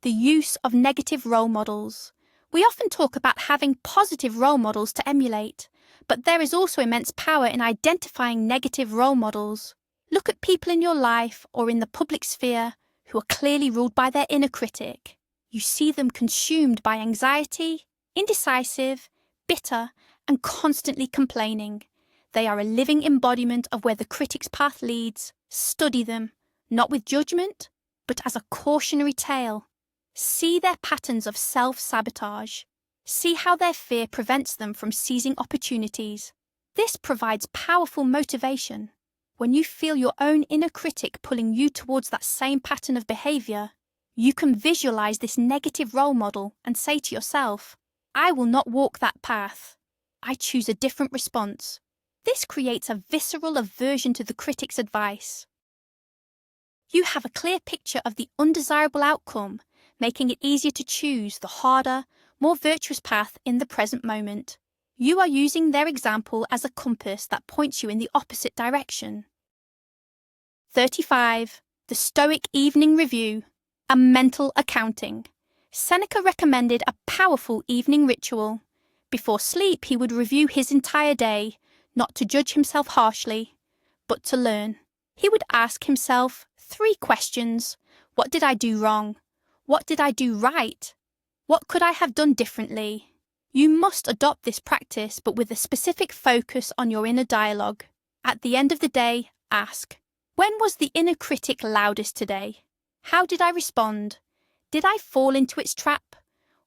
The use of negative role models. We often talk about having positive role models to emulate, but there is also immense power in identifying negative role models. Look at people in your life or in the public sphere who are clearly ruled by their inner critic. You see them consumed by anxiety, indecisive, bitter, and constantly complaining. They are a living embodiment of where the critic's path leads. Study them, not with judgment, but as a cautionary tale. See their patterns of self-sabotage. See how their fear prevents them from seizing opportunities. This provides powerful motivation. When you feel your own inner critic pulling you towards that same pattern of behavior, you can visualize this negative role model and say to yourself, I will not walk that path. I choose a different response. This creates a visceral aversion to the critic's advice. You have a clear picture of the undesirable outcome, making it easier to choose the harder, more virtuous path in the present moment. You are using their example as a compass that points you in the opposite direction. 35. The Stoic Evening Review, a mental accounting. Seneca recommended a powerful evening ritual. Before sleep, he would review his entire day, not to judge himself harshly, but to learn. He would ask himself 3 questions. What did I do wrong? What did I do right? What could I have done differently? You must adopt this practice, but with a specific focus on your inner dialogue. At the end of the day, ask, when was the inner critic loudest today? How did I respond? Did I fall into its trap?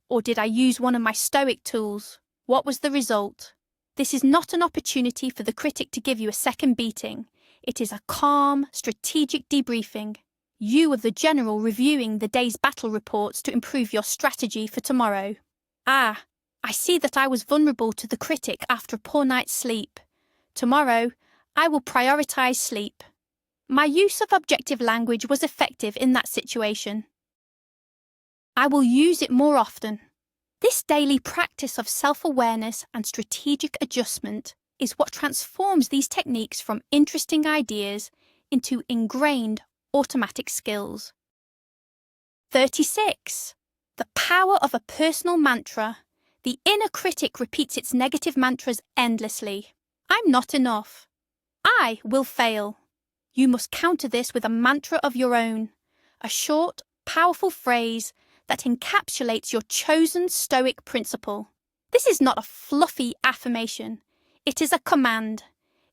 Or did I use one of my Stoic tools? What was the result? This is not an opportunity for the critic to give you a second beating. It is a calm, strategic debriefing. You are the general reviewing the day's battle reports to improve your strategy for tomorrow. I see that I was vulnerable to the critic after a poor night's sleep. Tomorrow, I will prioritize sleep. My use of objective language was effective in that situation. I will use it more often. This daily practice of self-awareness and strategic adjustment is what transforms these techniques from interesting ideas into ingrained automatic skills. 36. The power of a personal mantra. The inner critic repeats its negative mantras endlessly. I'm not enough. I will fail. You must counter this with a mantra of your own, a short, powerful phrase that encapsulates your chosen Stoic principle. This is not a fluffy affirmation. It is a command.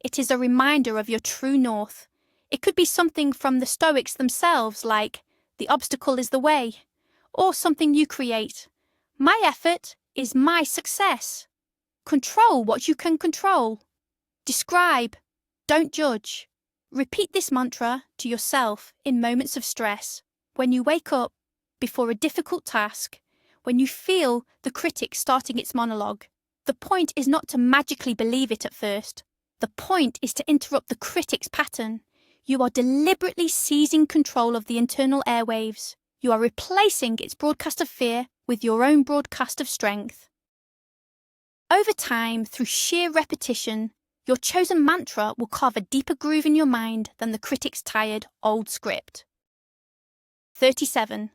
It is a reminder of your true north. It could be something from the Stoics themselves, like, the obstacle is the way, or something you create. My effort is my success. Control what you can control. Describe, don't judge. Repeat this mantra to yourself in moments of stress, when you wake up, before a difficult task, when you feel the critic starting its monologue, the point is not to magically believe it at first. The point is to interrupt the critic's pattern. You are deliberately seizing control of the internal airwaves. You are replacing its broadcast of fear with your own broadcast of strength. Over time, through sheer repetition, your chosen mantra will carve a deeper groove in your mind than the critic's tired, old script. 37.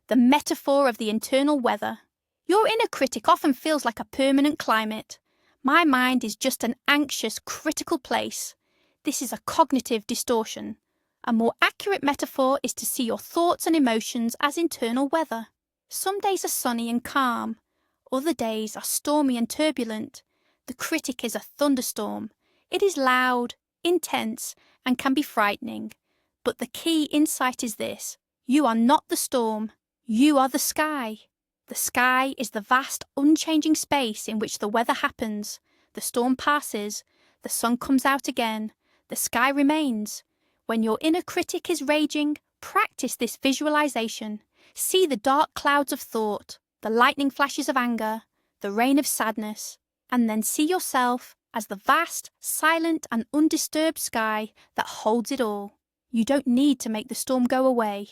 The metaphor of the internal weather. Your inner critic often feels like a permanent climate. My mind is just an anxious, critical place. This is a cognitive distortion. A more accurate metaphor is to see your thoughts and emotions as internal weather. Some days are sunny and calm. Other days are stormy and turbulent. The critic is a thunderstorm. It is loud, intense, and can be frightening. But the key insight is this: you are not the storm, you are the sky. The sky is the vast, unchanging space in which the weather happens. The storm passes, the sun comes out again, the sky remains. When your inner critic is raging, practice this visualization. See the dark clouds of thought, the lightning flashes of anger, the rain of sadness, and then see yourself as the vast, silent, and undisturbed sky that holds it all. You don't need to make the storm go away.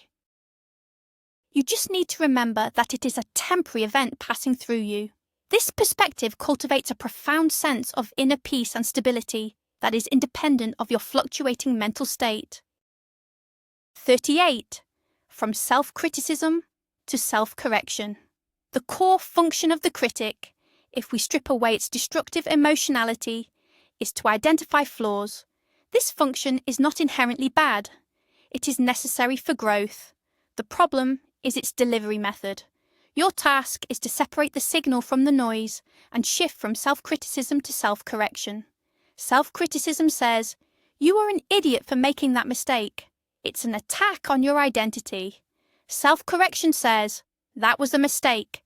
You just need to remember that it is a temporary event passing through you. This perspective cultivates a profound sense of inner peace and stability that is independent of your fluctuating mental state. 38. From self-criticism to self-correction. The core function of the critic, if we strip away its destructive emotionality, is to identify flaws. This function is not inherently bad. It is necessary for growth. The problem is its delivery method. Your task is to separate the signal from the noise and shift from self-criticism to self-correction. Self-criticism says, "You are an idiot for making that mistake." It's an attack on your identity. Self-correction says, "That was a mistake.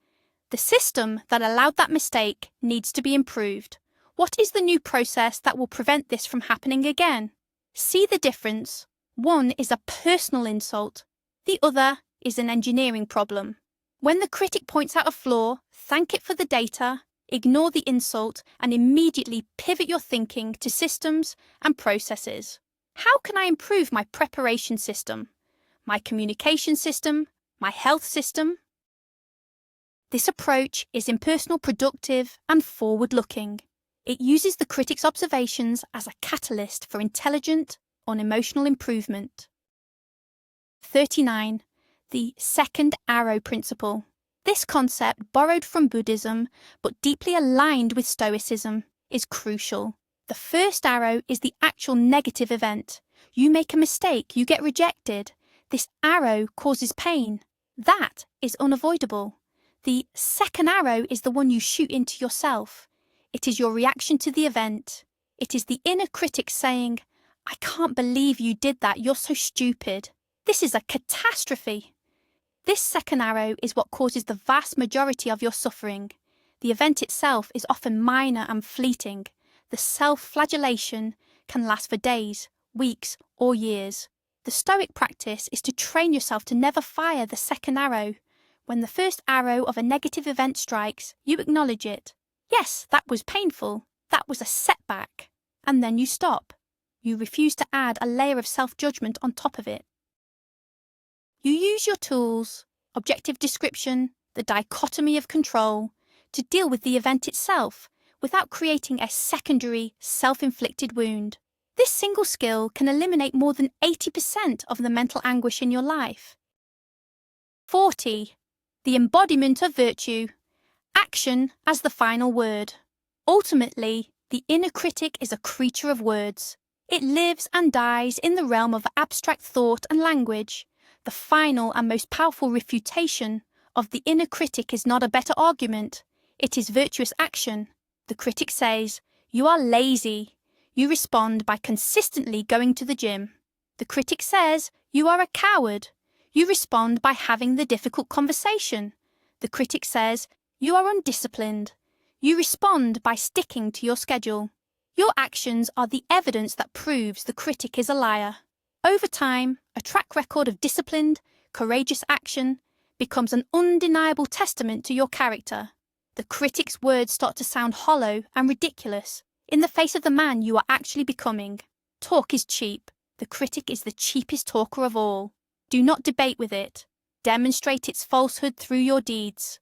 The system that allowed that mistake needs to be improved. What is the new process that will prevent this from happening again?" See the difference. One is a personal insult. The other is an engineering problem. When the critic points out a flaw, thank it for the data, ignore the insult, and immediately pivot your thinking to systems and processes. How can I improve my preparation system, my communication system, my health system? This approach is impersonal, productive, and forward-looking. It uses the critic's observations as a catalyst for intelligent, unemotional improvement. 39. The second arrow principle. This concept, borrowed from Buddhism but deeply aligned with Stoicism, is crucial. The first arrow is the actual negative event. You make a mistake, you get rejected. This arrow causes pain. That is unavoidable. The second arrow is the one you shoot into yourself. It is your reaction to the event. It is the inner critic saying, "I can't believe you did that, you're so stupid. This is a catastrophe." This second arrow is what causes the vast majority of your suffering. The event itself is often minor and fleeting. The self-flagellation can last for days, weeks, or years. The Stoic practice is to train yourself to never fire the second arrow. When the first arrow of a negative event strikes, you acknowledge it. Yes, that was painful. That was a setback. And then you stop. You refuse to add a layer of self-judgment on top of it. You use your tools, objective description, the dichotomy of control, to deal with the event itself without creating a secondary, self-inflicted wound. This single skill can eliminate more than 80% of the mental anguish in your life. 40. The embodiment of virtue. Action as the final word. Ultimately, the inner critic is a creature of words. It lives and dies in the realm of abstract thought and language. The final and most powerful refutation of the inner critic is not a better argument. It is virtuous action. The critic says, "You are lazy." You respond by consistently going to the gym. The critic says, "You are a coward." You respond by having the difficult conversation. The critic says, "You are undisciplined." You respond by sticking to your schedule. Your actions are the evidence that proves the critic is a liar. Over time, a track record of disciplined, courageous action becomes an undeniable testament to your character. The critic's words start to sound hollow and ridiculous in the face of the man you are actually becoming. Talk is cheap. The critic is the cheapest talker of all. Do not debate with it. Demonstrate its falsehood through your deeds.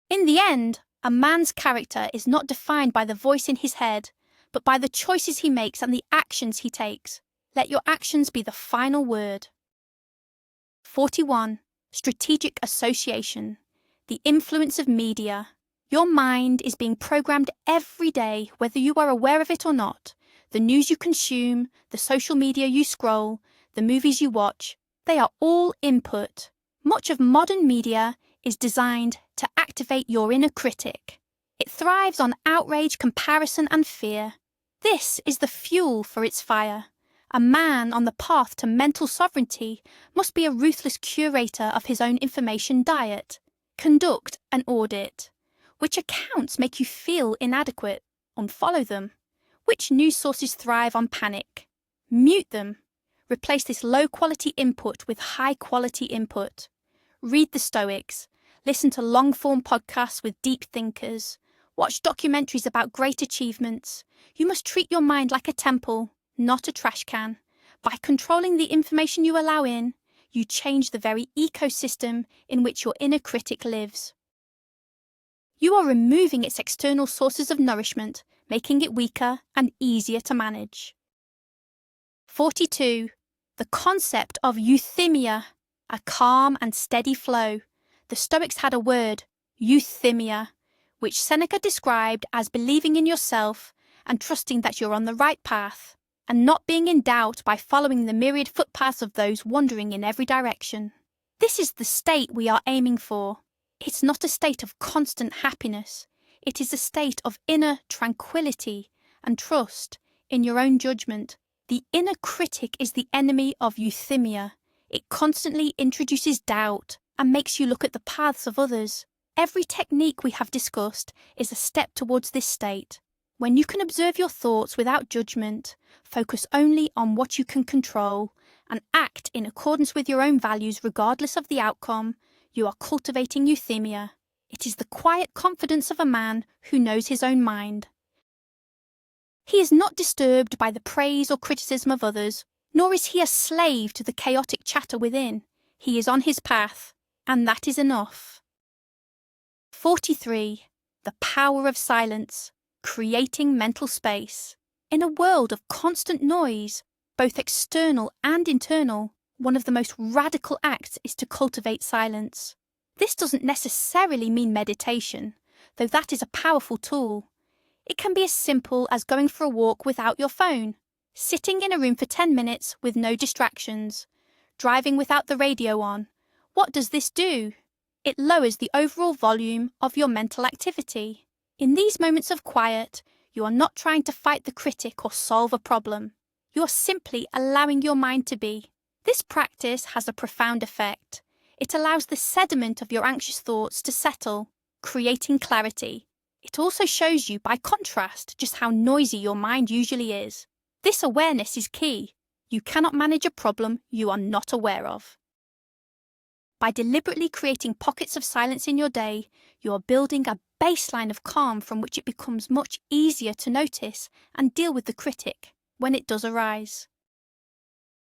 In the end, a man's character is not defined by the voice in his head, but by the choices he makes and the actions he takes. Let your actions be the final word. 41. Strategic association. The influence of media. Your mind is being programmed every day, whether you are aware of it or not. The news you consume, the social media you scroll, the movies you watch, they are all input. Much of modern media is designed to activate your inner critic. It thrives on outrage, comparison, and fear. This is the fuel for its fire. A man on the path to mental sovereignty must be a ruthless curator of his own information diet. Conduct an audit. Which accounts make you feel inadequate? Unfollow them. Which news sources thrive on panic? Mute them. Replace this low-quality input with high-quality input. Read the Stoics. Listen to long-form podcasts with deep thinkers. Watch documentaries about great achievements. You must treat your mind like a temple, not a trash can. By controlling the information you allow in, you change the very ecosystem in which your inner critic lives. You are removing its external sources of nourishment, making it weaker and easier to manage. 42. The concept of euthymia, a calm and steady flow. The Stoics had a word, euthymia, which Seneca described as believing in yourself and trusting that you're on the right path, and not being in doubt by following the myriad footpaths of those wandering in every direction. This is the state we are aiming for. It's not a state of constant happiness. It is a state of inner tranquility and trust in your own judgment. The inner critic is the enemy of euthymia. It constantly introduces doubt and makes you look at the paths of others. Every technique we have discussed is a step towards this state. When you can observe your thoughts without judgment, focus only on what you can control, and act in accordance with your own values regardless of the outcome, you are cultivating euthymia. It is the quiet confidence of a man who knows his own mind. He is not disturbed by the praise or criticism of others, nor is he a slave to the chaotic chatter within. He is on his path, and that is enough. 43. The power of silence, creating mental space. In a world of constant noise, both external and internal, one of the most radical acts is to cultivate silence. This doesn't necessarily mean meditation, though that is a powerful tool. It can be as simple as going for a walk without your phone, sitting in a room for 10 minutes with no distractions, driving without the radio on. What does this do? It lowers the overall volume of your mental activity. In these moments of quiet, you are not trying to fight the critic or solve a problem. You are simply allowing your mind to be. This practice has a profound effect. It allows the sediment of your anxious thoughts to settle, creating clarity. It also shows you, by contrast, just how noisy your mind usually is. This awareness is key. You cannot manage a problem you are not aware of. By deliberately creating pockets of silence in your day, you are building a baseline of calm from which it becomes much easier to notice and deal with the critic when it does arise.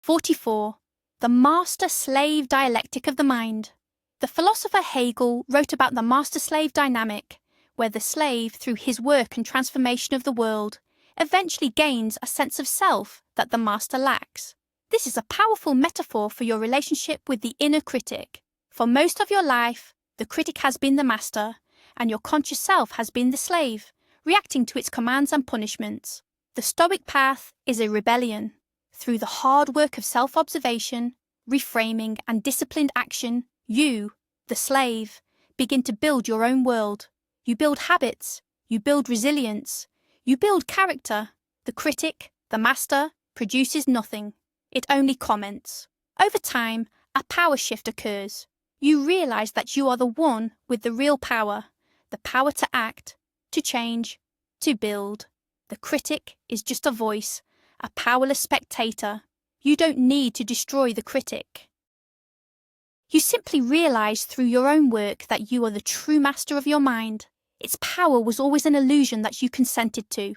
44. The master-slave dialectic of the mind. The philosopher Hegel wrote about the master-slave dynamic, where the slave, through his work and transformation of the world, eventually gains a sense of self that the master lacks. This is a powerful metaphor for your relationship with the inner critic. For most of your life, the critic has been the master, and your conscious self has been the slave, reacting to its commands and punishments. The Stoic path is a rebellion. Through the hard work of self-observation, reframing, and disciplined action, you, the slave, begin to build your own world. You build habits, you build resilience, you build character. The critic, the master, produces nothing. It only comments. Over time, a power shift occurs. You realize that you are the one with the real power, the power to act, to change, to build. The critic is just a voice, a powerless spectator. You don't need to destroy the critic. You simply realize through your own work that you are the true master of your mind. Its power was always an illusion that you consented to.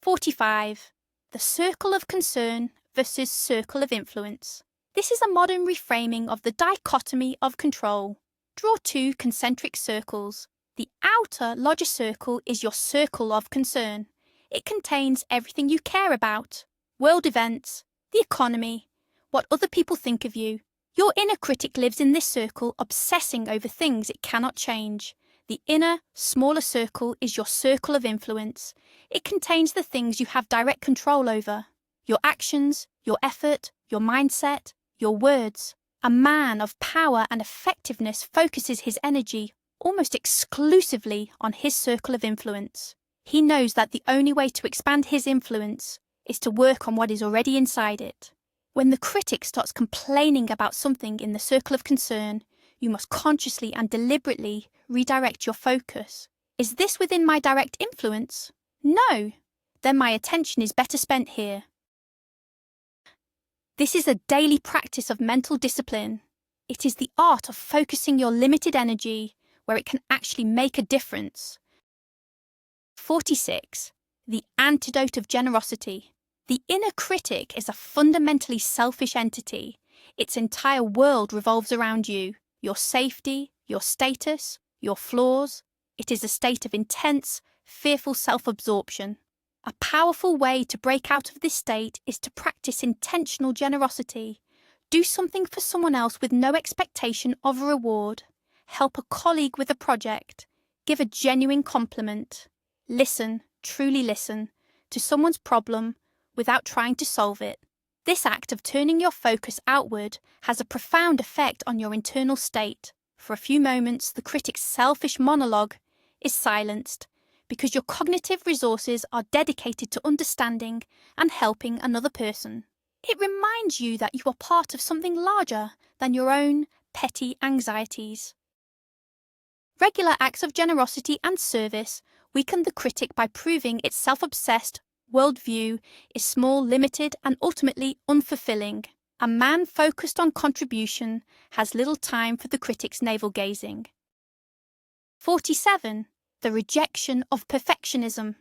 45. The circle of concern versus circle of influence. This is a modern reframing of the dichotomy of control. Draw two concentric circles. The outer, larger circle is your circle of concern. It contains everything you care about: world events, the economy, what other people think of you. Your inner critic lives in this circle, obsessing over things it cannot change. The inner, smaller circle is your circle of influence. It contains the things you have direct control over: your actions, your effort, your mindset, your words. A man of power and effectiveness focuses his energy almost exclusively on his circle of influence. He knows that the only way to expand his influence is to work on what is already inside it. When the critic starts complaining about something in the circle of concern, you must consciously and deliberately redirect your focus. Is this within my direct influence? No. Then my attention is better spent here. This is a daily practice of mental discipline. It is the art of focusing your limited energy where it can actually make a difference. 46. The antidote of generosity. The inner critic is a fundamentally selfish entity. Its entire world revolves around you, your safety, your status, your flaws. It is a state of intense, fearful self-absorption. A powerful way to break out of this state is to practice intentional generosity. Do something for someone else with no expectation of a reward. Help a colleague with a project. Give a genuine compliment. Listen, truly listen, to someone's problem without trying to solve it. This act of turning your focus outward has a profound effect on your internal state. For a few moments, the critic's selfish monologue is silenced, because your cognitive resources are dedicated to understanding and helping another person. It reminds you that you are part of something larger than your own petty anxieties. Regular acts of generosity and service weaken the critic by proving its self-obsessed worldview is small, limited, and ultimately unfulfilling. A man focused on contribution has little time for the critic's navel-gazing. 47. The rejection of perfectionism.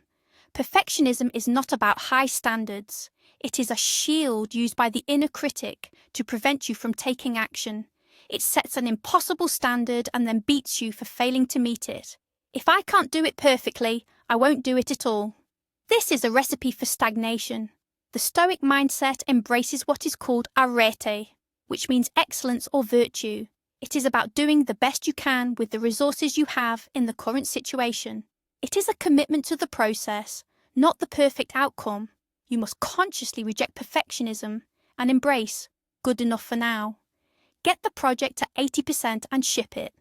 Perfectionism is not about high standards. It is a shield used by the inner critic to prevent you from taking action. It sets an impossible standard and then beats you for failing to meet it. If I can't do it perfectly, I won't do it at all. This is a recipe for stagnation. The Stoic mindset embraces what is called arete, which means excellence or virtue. It is about doing the best you can with the resources you have in the current situation. It is a commitment to the process, not the perfect outcome. You must consciously reject perfectionism and embrace good enough for now. Get the project to 80% and ship it.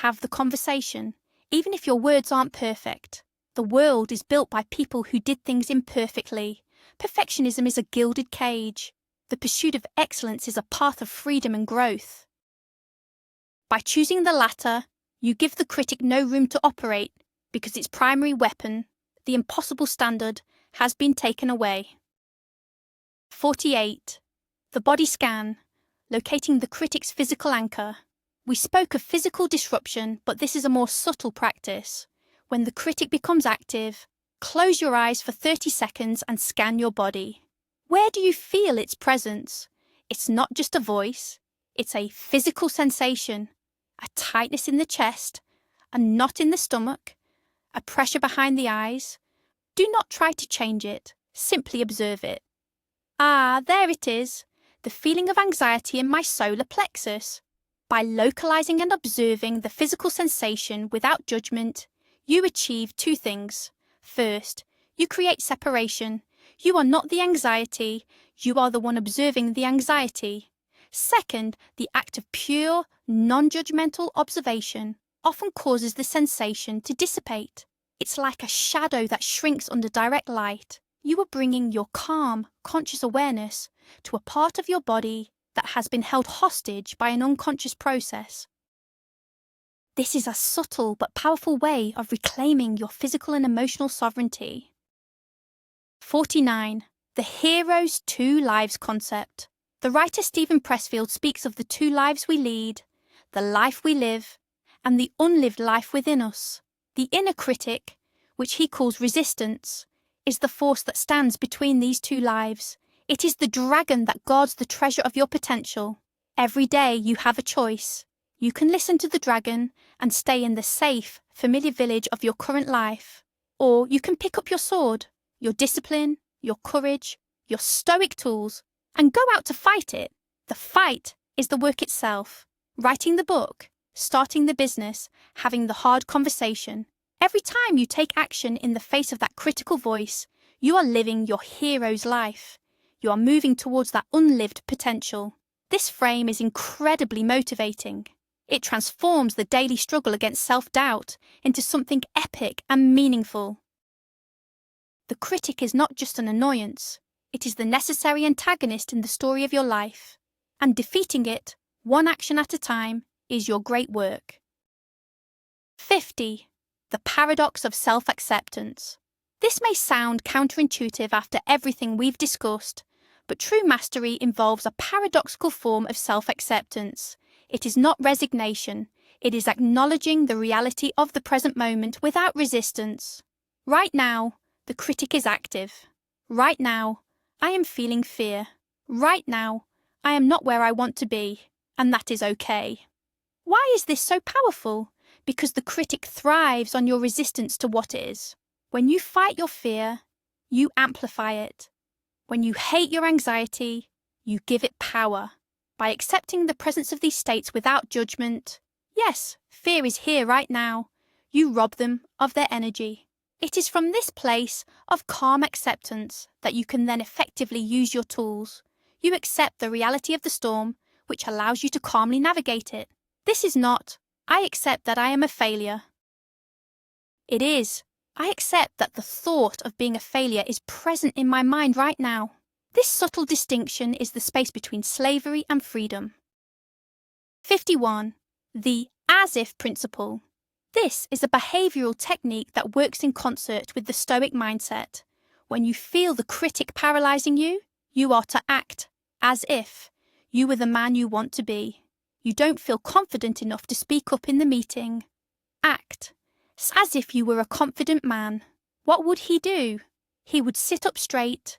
Have the conversation, even if your words aren't perfect. The world is built by people who did things imperfectly. Perfectionism is a gilded cage. The pursuit of excellence is a path of freedom and growth. By choosing the latter, you give the critic no room to operate because its primary weapon, the impossible standard, has been taken away. 48. The body scan, locating the critic's physical anchor. We spoke of physical disruption, but this is a more subtle practice. When the critic becomes active, close your eyes for 30 seconds and scan your body. Where do you feel its presence? It's not just a voice, it's a physical sensation. A tightness in the chest, a knot in the stomach, a pressure behind the eyes. Do not try to change it, simply observe it. Ah, there it is, the feeling of anxiety in my solar plexus. By localizing and observing the physical sensation without judgment, you achieve two things. First, you create separation. You are not the anxiety, you are the one observing the anxiety. Second, the act of pure, non-judgmental observation often causes the sensation to dissipate. It's like a shadow that shrinks under direct light. You are bringing your calm, conscious awareness to a part of your body that has been held hostage by an unconscious process. This is a subtle but powerful way of reclaiming your physical and emotional sovereignty. 49. The hero's two lives concept. The writer Stephen Pressfield speaks of the two lives we lead, the life we live, and the unlived life within us. The inner critic, which he calls resistance, is the force that stands between these two lives. It is the dragon that guards the treasure of your potential. Every day you have a choice. You can listen to the dragon and stay in the safe, familiar village of your current life. Or you can pick up your sword, your discipline, your courage, your stoic tools, and go out to fight it. The fight is the work itself. Writing the book, starting the business, having the hard conversation. Every time you take action in the face of that critical voice, you are living your hero's life. You are moving towards that unlived potential. This frame is incredibly motivating. It transforms the daily struggle against self-doubt into something epic and meaningful. The critic is not just an annoyance, it is the necessary antagonist in the story of your life, and defeating it, one action at a time, is your great work. 50. The paradox of self-acceptance. This may sound counterintuitive after everything we've discussed, but true mastery involves a paradoxical form of self-acceptance. It is not resignation, it is acknowledging the reality of the present moment without resistance. Right now, the critic is active. Right now, I am feeling fear. Right now, I am not where I want to be, and that is okay. Why is this so powerful? Because the critic thrives on your resistance to what is. When you fight your fear, you amplify it. When you hate your anxiety, you give it power. By accepting the presence of these states without judgment, yes, fear is here right now, you rob them of their energy. It is from this place of calm acceptance that you can then effectively use your tools. You accept the reality of the storm, which allows you to calmly navigate it. This is not, I accept that I am a failure. It is, I accept that the thought of being a failure is present in my mind right now. This subtle distinction is the space between slavery and freedom. 51. The as-if principle. This is a behavioural technique that works in concert with the Stoic mindset. When you feel the critic paralysing you, you are to act as if you were the man you want to be. You don't feel confident enough to speak up in the meeting. Act as if you were a confident man. What would he do? He would sit up straight,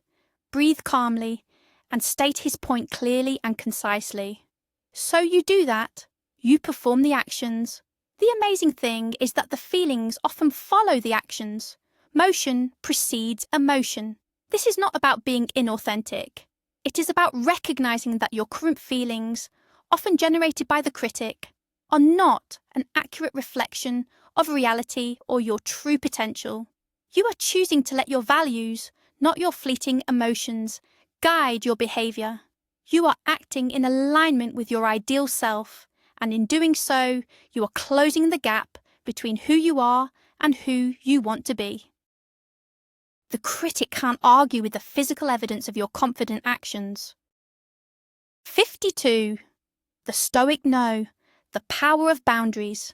breathe calmly, and state his point clearly and concisely. So you do that. You perform the actions. The amazing thing is that the feelings often follow the actions. Motion precedes emotion. This is not about being inauthentic. It is about recognizing that your current feelings, often generated by the critic, are not an accurate reflection of reality or your true potential. You are choosing to let your values, not your fleeting emotions, guide your behavior. You are acting in alignment with your ideal self, and in doing so, you are closing the gap between who you are and who you want to be. The critic can't argue with the physical evidence of your confident actions. 52. The Stoic know, the power of boundaries.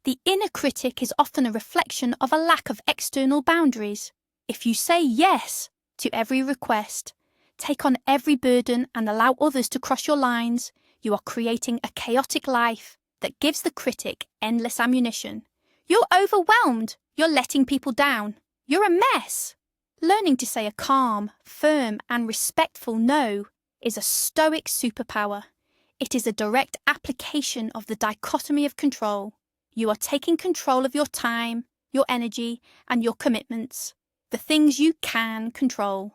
The inner critic is often a reflection of a lack of external boundaries. If you say yes to every request, take on every burden and allow others to cross your lines, you are creating a chaotic life that gives the critic endless ammunition. You're overwhelmed. You're letting people down. You're a mess. Learning to say a calm, firm, and respectful no is a Stoic superpower. It is a direct application of the dichotomy of control. You are taking control of your time, your energy, and your commitments, the things you can control.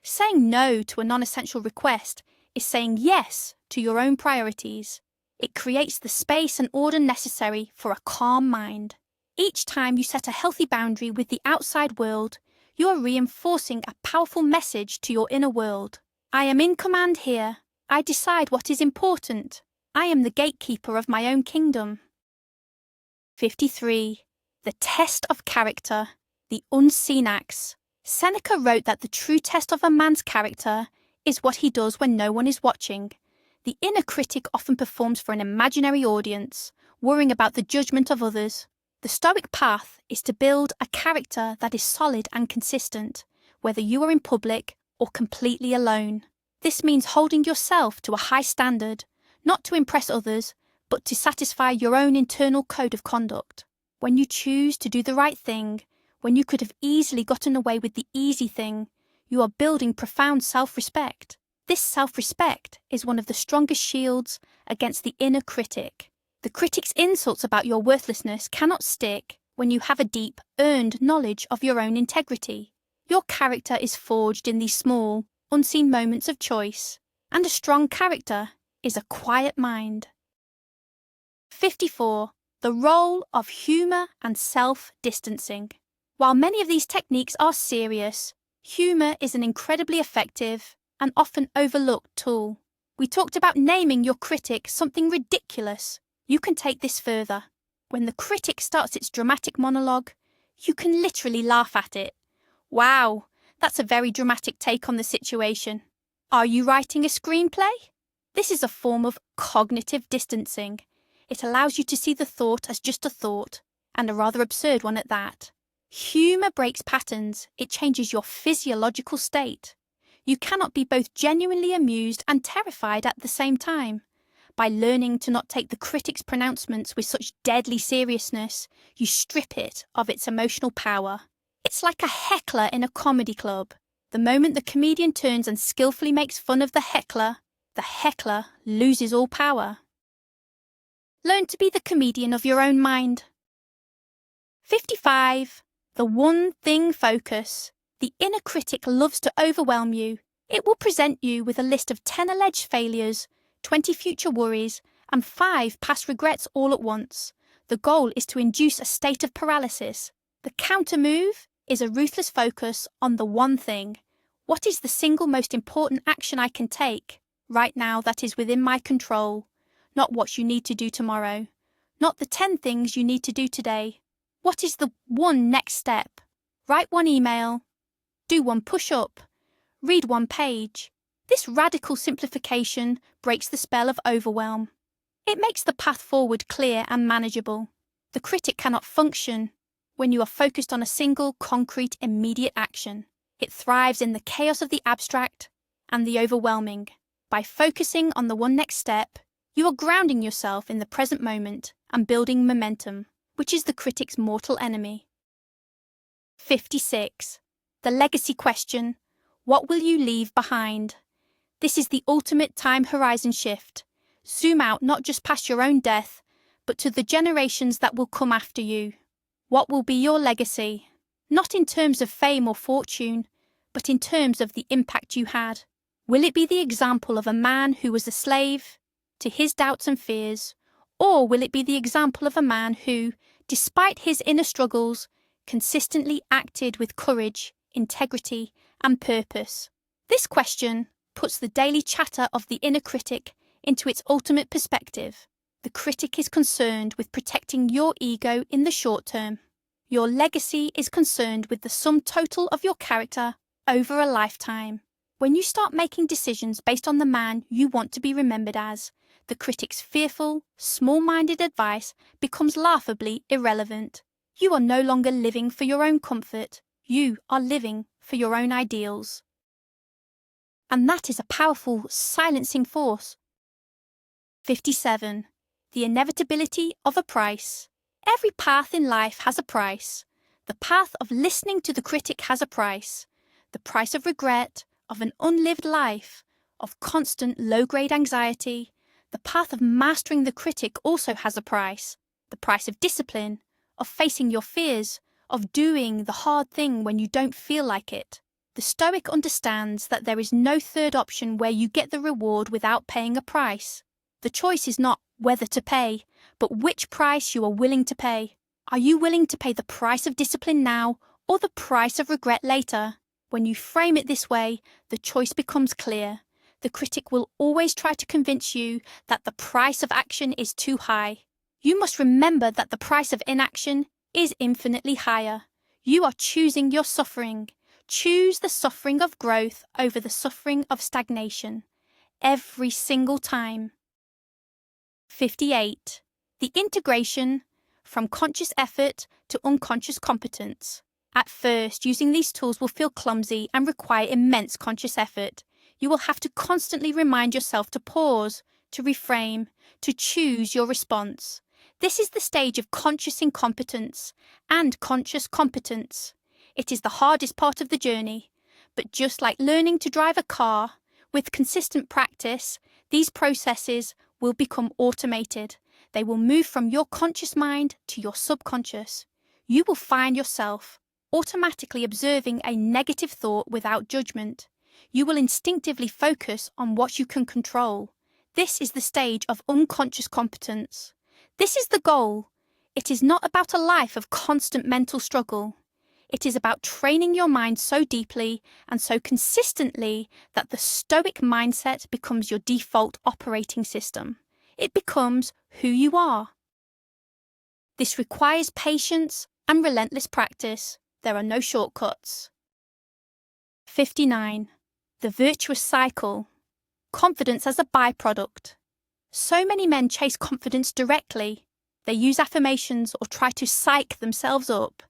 Saying no to a non-essential request is saying yes to your own priorities. It creates the space and order necessary for a calm mind. Each time you set a healthy boundary with the outside world, you are reinforcing a powerful message to your inner world. I am in command here. I decide what is important. I am the gatekeeper of my own kingdom. 53. The test of character, the unseen acts. Seneca wrote that the true test of a man's character is what he does when no one is watching. The inner critic often performs for an imaginary audience, worrying about the judgment of others. The Stoic path is to build a character that is solid and consistent, whether you are in public or completely alone. This means holding yourself to a high standard, not to impress others, but to satisfy your own internal code of conduct. When you choose to do the right thing, when you could have easily gotten away with the easy thing, you are building profound self-respect. This self-respect is one of the strongest shields against the inner critic. The critic's insults about your worthlessness cannot stick when you have a deep, earned knowledge of your own integrity. Your character is forged in these small, unseen moments of choice, and a strong character is a quiet mind. 54. The role of humour and self-distancing. While many of these techniques are serious, humour is an incredibly effective and often overlooked tool. We talked about naming your critic something ridiculous. You can take this further. When the critic starts its dramatic monologue, you can literally laugh at it. Wow, that's a very dramatic take on the situation. Are you writing a screenplay? This is a form of cognitive distancing. It allows you to see the thought as just a thought, and a rather absurd one at that. Humour breaks patterns. It changes your physiological state. You cannot be both genuinely amused and terrified at the same time. By learning to not take the critic's pronouncements with such deadly seriousness, you strip it of its emotional power. It's like a heckler in a comedy club. The moment the comedian turns and skillfully makes fun of the heckler loses all power. Learn to be the comedian of your own mind. 55. The one thing focus. The inner critic loves to overwhelm you. It will present you with a list of 10 alleged failures, 20 future worries, and 5 past regrets all at once. The goal is to induce a state of paralysis. The counter move is a ruthless focus on the one thing. What is the single most important action I can take right now that is within my control? Not what you need to do tomorrow. Not the 10 things you need to do today. What is the one next step? Write one email. Do one push-up. Read one page. This radical simplification breaks the spell of overwhelm. It makes the path forward clear and manageable. The critic cannot function when you are focused on a single, concrete, immediate action. It thrives in the chaos of the abstract and the overwhelming. By focusing on the one next step, you are grounding yourself in the present moment and building momentum, which is the critic's mortal enemy. 56. The legacy question. What will you leave behind? This is the ultimate time horizon shift. Zoom out not just past your own death, but to the generations that will come after you. What will be your legacy? Not in terms of fame or fortune, but in terms of the impact you had. Will it be the example of a man who was a slave to his doubts and fears, or will it be the example of a man who, despite his inner struggles, consistently acted with courage, integrity, and purpose? This question puts the daily chatter of the inner critic into its ultimate perspective. The critic is concerned with protecting your ego in the short term. Your legacy is concerned with the sum total of your character over a lifetime. When you start making decisions based on the man you want to be remembered as, the critic's fearful, small-minded advice becomes laughably irrelevant. You are no longer living for your own comfort. You are living for your own ideals. And that is a powerful, silencing force. 57. The inevitability of a price. Every path in life has a price. The path of listening to the critic has a price. The price of regret, of an unlived life, of constant low-grade anxiety. The path of mastering the critic also has a price. The price of discipline, of facing your fears, of doing the hard thing when you don't feel like it. The Stoic understands that there is no third option where you get the reward without paying a price. The choice is not whether to pay, but which price you are willing to pay. Are you willing to pay the price of discipline now or the price of regret later? When you frame it this way, the choice becomes clear. The critic will always try to convince you that the price of action is too high. You must remember that the price of inaction is infinitely higher. You are choosing your suffering. Choose the suffering of growth over the suffering of stagnation. Every single time. 58. The integration from conscious effort to unconscious competence. At first, using these tools will feel clumsy and require immense conscious effort. You will have to constantly remind yourself to pause, to reframe, to choose your response. This is the stage of conscious incompetence and conscious competence. It is the hardest part of the journey, but just like learning to drive a car, with consistent practice, these processes will become automated. They will move from your conscious mind to your subconscious. You will find yourself automatically observing a negative thought without judgment. You will instinctively focus on what you can control. This is the stage of unconscious competence. This is the goal. It is not about a life of constant mental struggle. It is about training your mind so deeply and so consistently that the Stoic mindset becomes your default operating system. It becomes who you are. This requires patience and relentless practice. There are no shortcuts. 59. The virtuous cycle. Confidence as a byproduct. So many men chase confidence directly. They use affirmations or try to psych themselves up.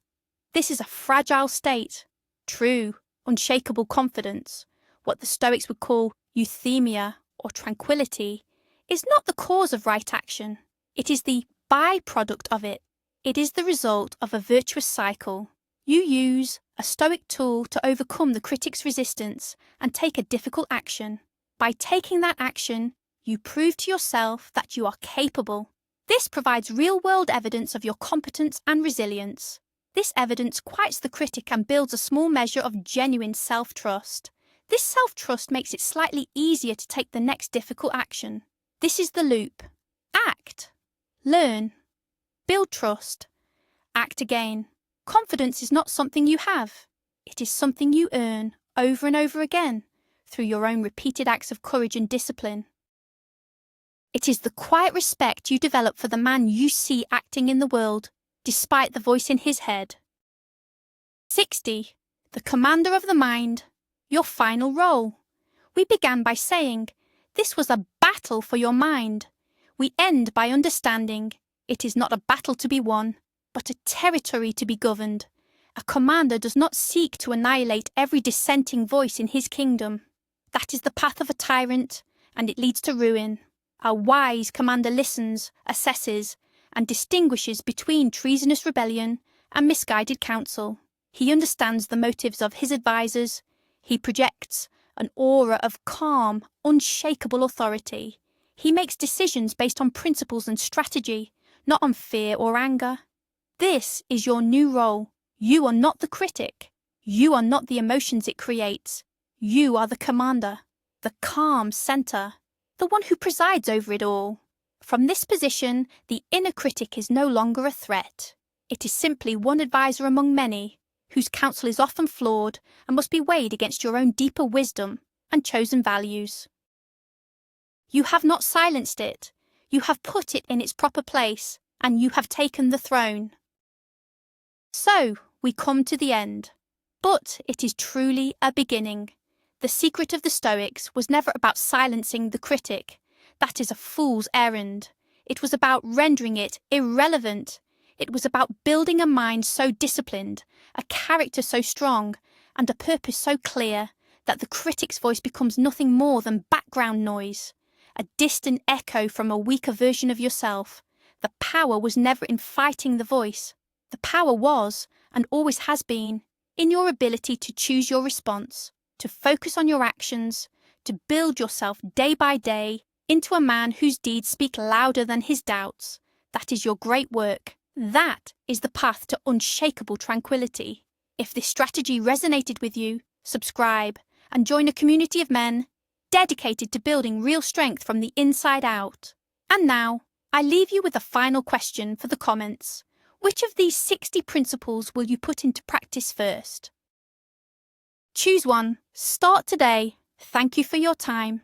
This is a fragile state. True, unshakable confidence, what the Stoics would call euthymia or tranquility, is not the cause of right action. It is the byproduct of it. It is the result of a virtuous cycle. You use a Stoic tool to overcome the critic's resistance and take a difficult action. By taking that action, you prove to yourself that you are capable. This provides real-world evidence of your competence and resilience. This evidence quiets the critic and builds a small measure of genuine self-trust. This self-trust makes it slightly easier to take the next difficult action. This is the loop. Act. Learn. Build trust. Act again. Confidence is not something you have. It is something you earn over and over again through your own repeated acts of courage and discipline. It is the quiet respect you develop for the man you see acting in the world, despite the voice in his head. 60. The commander of the mind. Your final role. We began by saying, this was a battle for your mind. We end by understanding, it is not a battle to be won, but a territory to be governed. A commander does not seek to annihilate every dissenting voice in his kingdom. That is the path of a tyrant, and it leads to ruin. A wise commander listens, assesses, and distinguishes between treasonous rebellion and misguided counsel. He understands the motives of his advisers. He projects an aura of calm, unshakable authority. He makes decisions based on principles and strategy, not on fear or anger. This is your new role. You are not the critic. You are not the emotions it creates. You are the commander, the calm center, the one who presides over it all. From this position, the inner critic is no longer a threat. It is simply one advisor among many, whose counsel is often flawed and must be weighed against your own deeper wisdom and chosen values. You have not silenced it. You have put it in its proper place, and you have taken the throne. So, we come to the end. But it is truly a beginning. The secret of the Stoics was never about silencing the critic. That is a fool's errand. It was about rendering it irrelevant. It was about building a mind so disciplined, a character so strong, and a purpose so clear that the critic's voice becomes nothing more than background noise, a distant echo from a weaker version of yourself. The power was never in fighting the voice. The power was, and always has been, in your ability to choose your response, to focus on your actions, to build yourself day by day into a man whose deeds speak louder than his doubts. That is your great work. That is the path to unshakable tranquility. If this strategy resonated with you, subscribe and join a community of men dedicated to building real strength from the inside out. And now, I leave you with a final question for the comments. Which of these 60 principles will you put into practice first? Choose one. Start today. Thank you for your time.